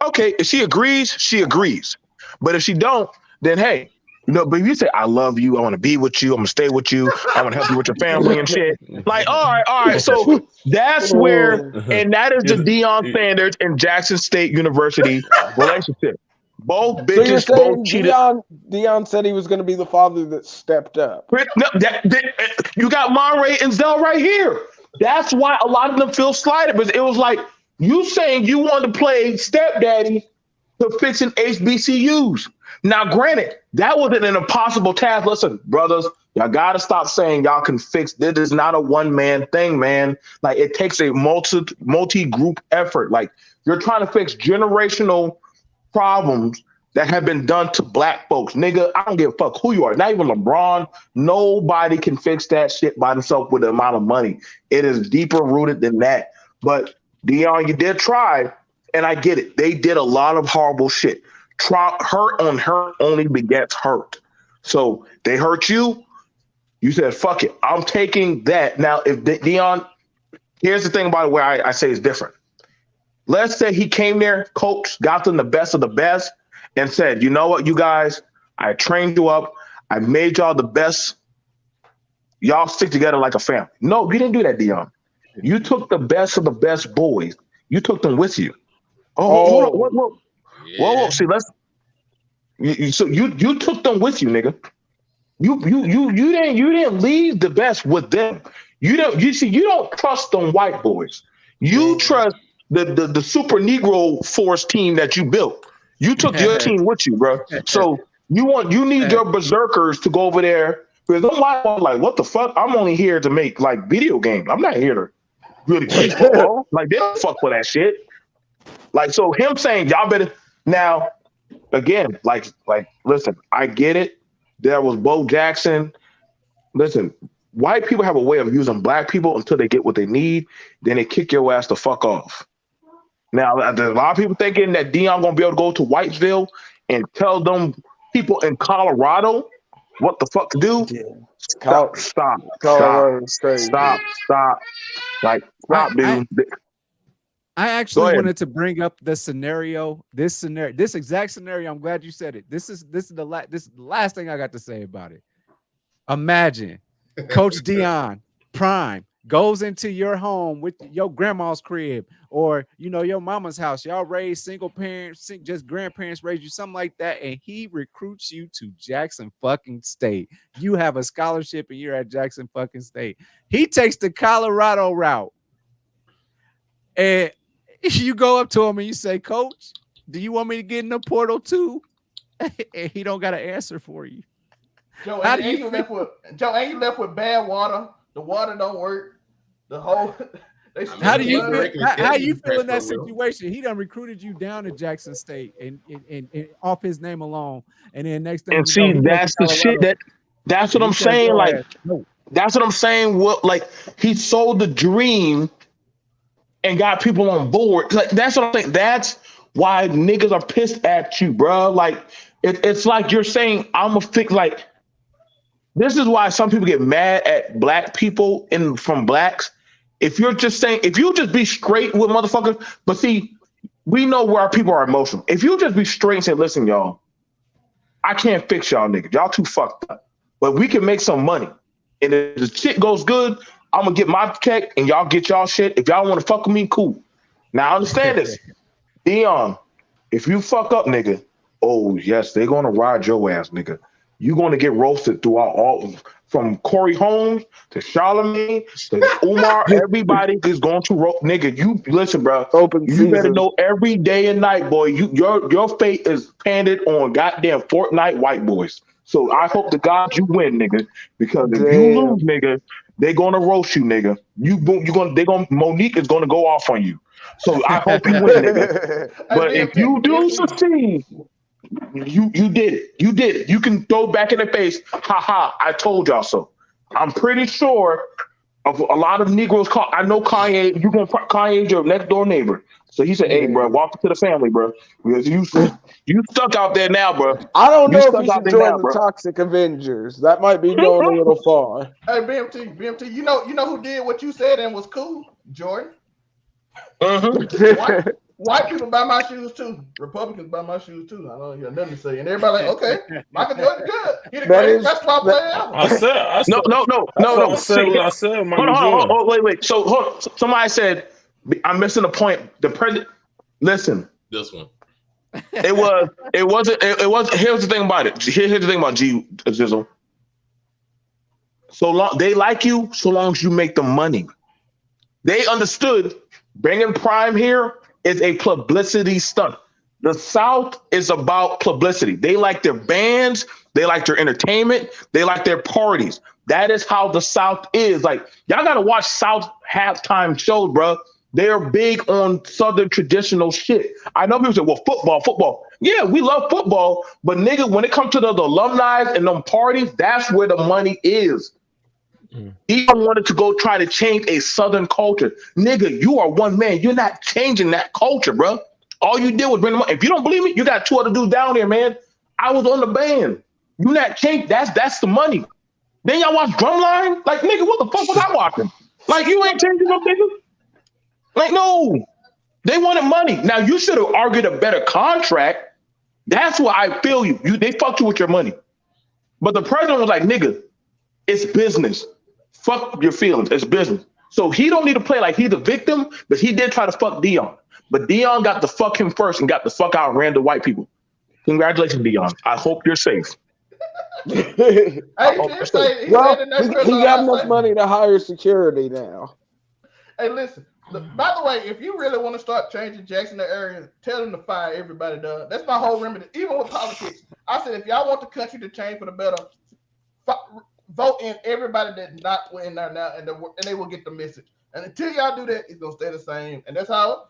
Okay, if she agrees, she agrees. But if she don't, then hey, but if you say, I love you, I want to be with you, I'm gonna stay with you, I want to help you with your family and shit. Like, all right. So that's where, and that is the Deion Sanders and Jackson State University relationship. Both bitches, both cheated. Deion said he was going to be the father that stepped up. No, you got Monray and Zell right here. That's why a lot of them feel slighted, but it was like you saying you wanted to play stepdaddy to fixing HBCUs. Now, granted, that wasn't an impossible task. Listen, brothers, y'all got to stop saying y'all can fix. This is not a one-man thing, man. Like, it takes a multi-group effort. Like, you're trying to fix generational problems that have been done to black folks. Nigga, I don't give a fuck who you are. Not even LeBron. Nobody can fix that shit by themselves with the amount of money. It is deeper rooted than that. But, Deion, you did try, and I get it. They did a lot of horrible shit. Hurt on hurt only begets hurt. So they hurt you. You said, fuck it. I'm taking that. Now, if Deion, here's the thing about it where I say it's different. Let's say he came there, coach, got them the best of the best, and said, you know what, you guys, I trained you up. I made y'all the best. Y'all stick together like a family. No, you didn't do that, Deion. You took the best of the best boys. You took them with you. Whoa. See, you took them with you, nigga. You didn't leave the best with them. You don't trust them white boys. You trust the super Negro force team that you built. You took your team with you, bro. So you need your berserkers to go over there. Because them white boys like, what the fuck? I'm only here to make like video games. I'm not here to really play football. Like, they don't fuck with that shit. Like, so him saying y'all better. Now, again, like, listen, I get it. There was Bo Jackson. Listen, white people have a way of using black people until they get what they need. Then they kick your ass the fuck off. Now, there's a lot of people thinking that Deion gonna be able to go to Whitesville and tell them people in Colorado what the fuck to do. Stop. Like, stop, dude. I actually wanted to bring up the scenario. This exact scenario. I'm glad you said it. This is the last thing I got to say about it. Imagine Coach Deion Prime goes into your home with your grandma's crib or your mama's house. Y'all raised single parents, just grandparents raised you, something like that, and he recruits you to Jackson fucking State. You have a scholarship and you're at Jackson fucking State. He takes the Colorado route. and you go up to him and you say, "Coach, do you want me to get in the portal too?" And he don't got an answer for you. Joe, How and do you left with bad water. The water don't work. The whole. How do you feel? directly How you telling feel in that transfer, Will. situation? He done recruited you down to Jackson State and off his name alone, and then next thing And you know, see, he goes to that's the shit Colorado, that's and what he I'm tells saying. your Like, ass, no. that's what I'm saying. What, like, he sold the dream and got people on board. Like, that's what I'm saying. That's why niggas are pissed at you, bro. Like, it's like you're saying, I'm a fix. Like, this is why some people get mad at black people from blacks. If you're just saying, if you just be straight with motherfuckers, but see, we know where our people are emotional. If you just be straight and say, listen, y'all, I can't fix y'all niggas. Y'all too fucked up. But we can make some money. And if the shit goes good, I'm gonna get my check and y'all get y'all shit. If y'all want to fuck with me, cool. Now understand this. Deion, if you fuck up, nigga, oh yes, they're gonna ride your ass, nigga. You're gonna get roasted throughout all from Corey Holmes to Charlemagne to Umar. Everybody is going to roast, nigga. You listen, bro. Open You better season. know every day and night, boy. Your fate is panded on goddamn Fortnite white boys. So I hope to God you win, nigga. Because if you Damn. lose, nigga, they're gonna roast you, nigga. Monique is gonna go off on you. So I hope you win, nigga. But if you do succeed, you did it. You did it. You can throw back in the face, ha, I told y'all so. I'm pretty sure of a lot of Negroes. I know Kanye. Kanye's your next door neighbor. So he said, "Hey, bro, welcome to the family, bro. Because you stuck out there now, bro. I don't You know if stuck he out should there join now, the bro." Toxic Avengers. That might be going a little far. Hey, BMT, you know who did what you said and was cool? Jordan. White people buy my shoes too. Republicans buy my shoes too. I don't have nothing to say. And everybody like, okay, Michael Jordan good. He the greatest basketball player ever. I said No. I said what I said, Hold Michael on, Jordan. wait. So somebody said, I'm missing the point. The president. Listen. This one. It wasn't. Here's the thing about it. Here's the thing about G Jizzle. So long they like you, so long as you make the money. They understood bringing Prime here is a publicity stunt. The South is about publicity. They like their bands, they like their entertainment, they like their parties. That is how the South is. Like, y'all gotta watch South halftime shows, bro. They're big on Southern traditional shit. I know people say, well, football. Yeah, we love football, but nigga, when it comes to the alumni and them parties, that's where the money is. He wanted to go try to change a Southern culture. Nigga, you are one man. You're not changing that culture, bro. All you did was bring them up. If you don't believe me, you got two other dudes down there, man. I was on the band. You not change. That's the money. Then y'all watch Drumline? Like, nigga, what the fuck was I watching? Like, you ain't changing them, nigga. Like, no. They wanted money. Now, you should have argued a better contract. That's why I feel you. They fucked you with your money. But the president was like, nigga, it's business. Fuck your feelings. It's business. So he don't need to play like he's the victim, but he did try to fuck Deion. But Deion got to fuck him first and got the fuck out ran the white people. Congratulations, Deion. I hope you're safe. He got enough money to hire security now. Hey, listen. By the way, if you really want to start changing Jackson area, tell them to fire everybody. Done. That's my whole remedy. Even with politics, I said if y'all want the country to change for the better, vote in everybody that's not in there now, and they will get the message. And until y'all do that, it's gonna stay the same. And that's how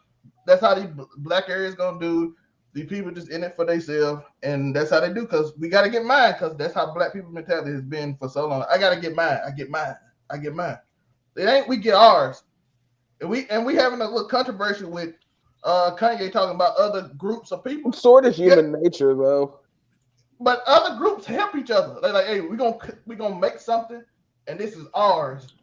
these black areas gonna do. These people just in it for themselves, and that's how they do. Because we gotta get mine. Because that's how black people mentality has been for so long. I gotta get mine. I get mine. It ain't we get ours. And we having a little controversy with Kanye talking about other groups of people. It's sort of human nature, though. But other groups help each other. They're like, hey, we gonna make something, and this is ours.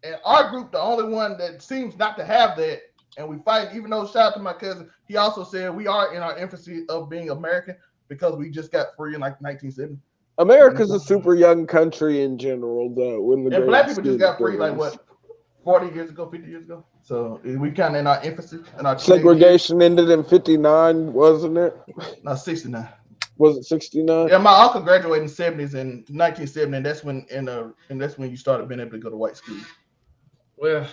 And our group, the only one that seems not to have that, and we fight. Even though, shout out to my cousin, he also said we are in our infancy of being American because we just got free in like 1970. America's a super young country in general, though. And black people just got free like what, 40 years ago, 50 years ago. So we kind of in our infancy. And our segregation ended in 59, wasn't it? No, 69. Was it 69? Yeah, my uncle graduated in the 70s in 1970, and that's when you started being able to go to white schools. Well, it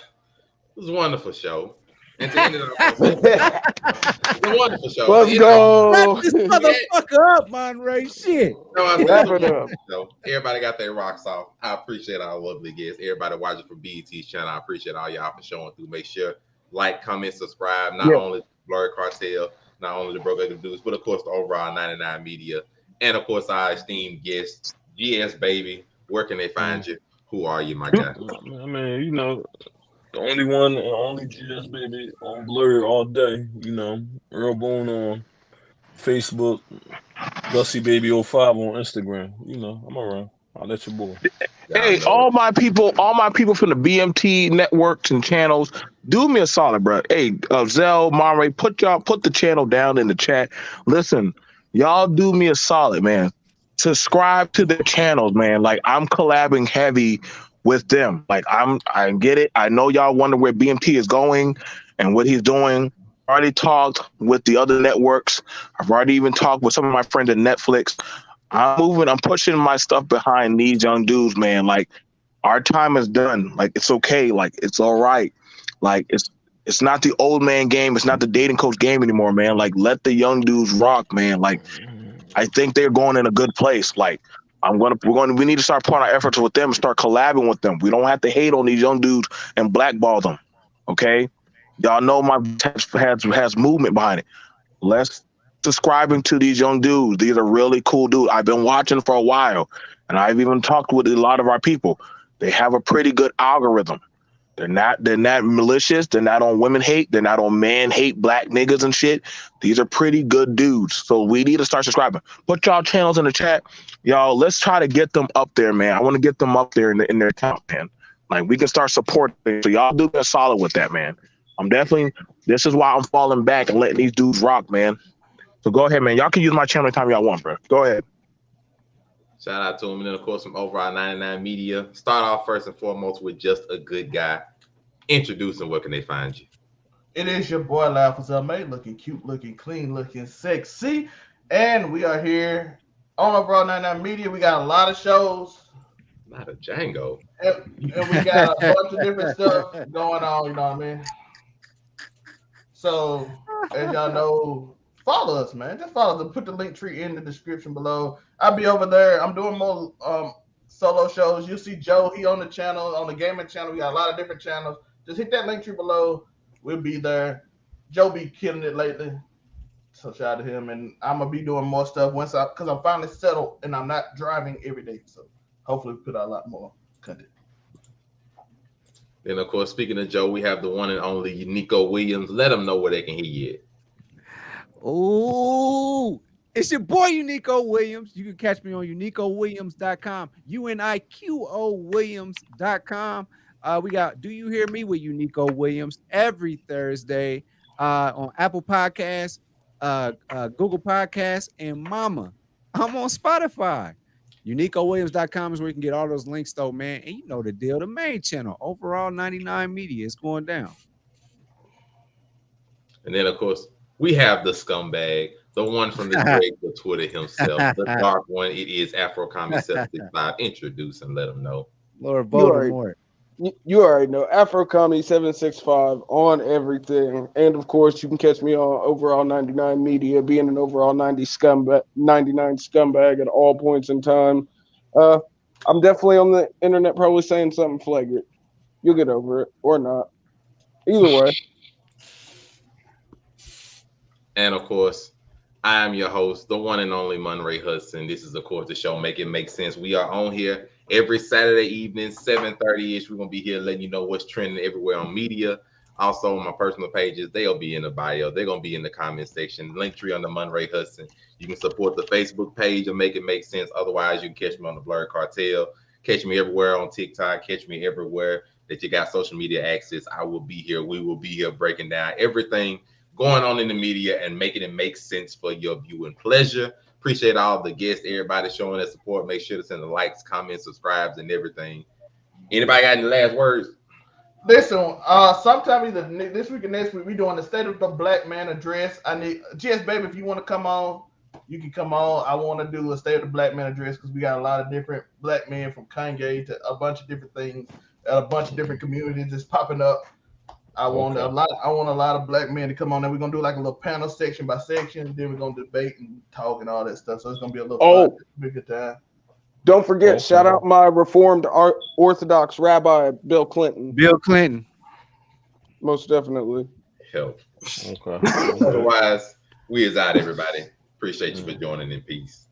was a wonderful show. And to end it off, it's a wonderful show. Let's go. Wrap this motherfucker up, Monray. Shit. Wrap it up. So everybody got their rocks off. I appreciate our lovely guests. Everybody watching from BET's channel. I appreciate all y'all for showing through. Make sure like, comment, subscribe. Not only Blurry Cartel, not only the Broke Ugly Dudes, but of course the overall 99 Media, and of course our esteemed guests, GS Baby. Where can they find you? Who are you, my guy? I mean, you know, the only one and only GS Baby on Blurry all day. You know, Earl Boone on Facebook, Gussie Baby 05 on Instagram. You know, I'm around. I'll let your boy. Hey, all my people from the BMT networks and channels, do me a solid, bro. Hey, Zell, Monray, put the channel down in the chat. Listen, y'all do me a solid, man. Subscribe to the channels, man. Like, I'm collabing heavy with them. Like, I get it. I know y'all wonder where BMT is going and what he's doing. I already talked with the other networks. I've already even talked with some of my friends at Netflix. I'm pushing my stuff behind these young dudes, man. Like, our time is done. Like, it's okay. Like, it's all right. Like, it's not the old man game. It's not the dating coach game anymore, man. Like, let the young dudes rock, man. Like, I think they're going in a good place. Like, we need to start putting our efforts with them and start collabing with them. We don't have to hate on these young dudes and blackball them. Okay? Y'all know my has movement behind it. Let's subscribing to these young dudes. These are really cool dudes. I've been watching for a while, and I've even talked with a lot of our people. They have a pretty good algorithm. They're not malicious. They're not on women hate. They're not on man hate, black niggas and shit. These are pretty good dudes. So we need to start subscribing. Put y'all channels in the chat. Y'all, let's try to get them up there, man. I want to get them up there in their account, man. Like, we can start supporting. So y'all do get solid with that, man. This is why I'm falling back and letting these dudes rock, man. So go ahead, man. Y'all can use my channel anytime y'all want, bro. Go ahead. Shout out to him. And then, of course, from overall 99 Media. Start off first and foremost with just a good guy. Introduce him. Where can they find you? It is your boy, Laugh May, looking cute, looking clean, looking sexy. And we are here on overall 99 Media. We got a lot of shows. Not a Django. And we got a bunch of different stuff going on, you know what I mean? So, as y'all know, follow us, man. Just follow them. Put the link tree in the description below. I'll be over there. I'm doing more solo shows. You'll see Joe. He on the channel, on the gaming channel. We got a lot of different channels. Just hit that link tree below. We'll be there. Joe be killing it lately. So shout out to him. And I'm going to be doing more stuff because I'm finally settled and I'm not driving every day. So hopefully we put out a lot more content. Then, of course, speaking of Joe, we have the one and only Unico Williams. Let them know where they can hear you at. Oh, it's your boy Unico Williams. You can catch me on UnicoWilliams.com, UNIQOWilliams.com. We got Do You Hear Me with Unico Williams every Thursday on Apple Podcasts, Google Podcasts, and Mama. I'm on Spotify. UnicoWilliams.com is where you can get all those links, though, man. And you know the deal. The main channel, overall 99 Media, is going down. And then, of course, we have the scumbag, the one from the great Twitter himself, the dark one. It is Afro Comic 765. Introduce and let him know. Lord Voldemort. You already know. Afro Comedy 765 on everything. And of course, you can catch me on Overall 99 Media, being an Overall 99 scumbag at all points in time. I'm definitely on the internet probably saying something flagrant. You'll get over it or not. Either way. And of course, I am your host, the one and only Monray Hudson. This is, of course, the show Make It Make Sense. We are on here every Saturday evening, 7:30-ish. We're going to be here letting you know what's trending everywhere on media. Also, on my personal pages, they'll be in the bio. They're going to be in the comment section. Link tree on the Monray Hudson. You can support the Facebook page and Make It Make Sense. Otherwise, you can catch me on the Blurry Cartel. Catch me everywhere on TikTok. Catch me everywhere that you got social media access. I will be here. We will be here breaking down everything going on in the media and making it make sense for your viewing pleasure. Appreciate all the guests, everybody showing their support. Make sure to send the likes, comments, subscribes, and everything. Anybody got any last words? Listen, sometime either this week or next week, we're doing the State of the Black Man address. I need GS Baby, if you want to come on, you can come on. I want to do a State of the Black Man address because we got a lot of different black men from Kanye to a bunch of different things, a bunch of different communities that's popping up. I want a lot of black men to come on there. We're gonna do like a little panel section by section. Then we're gonna debate and talk and all that stuff. So it's gonna be a little fun. It's gonna be a good time. Don't forget, shout out my Reformed Orthodox Rabbi Bill Clinton. Bill Clinton. Most definitely. Help. Okay. Otherwise, we is out, everybody. Appreciate you for joining in peace.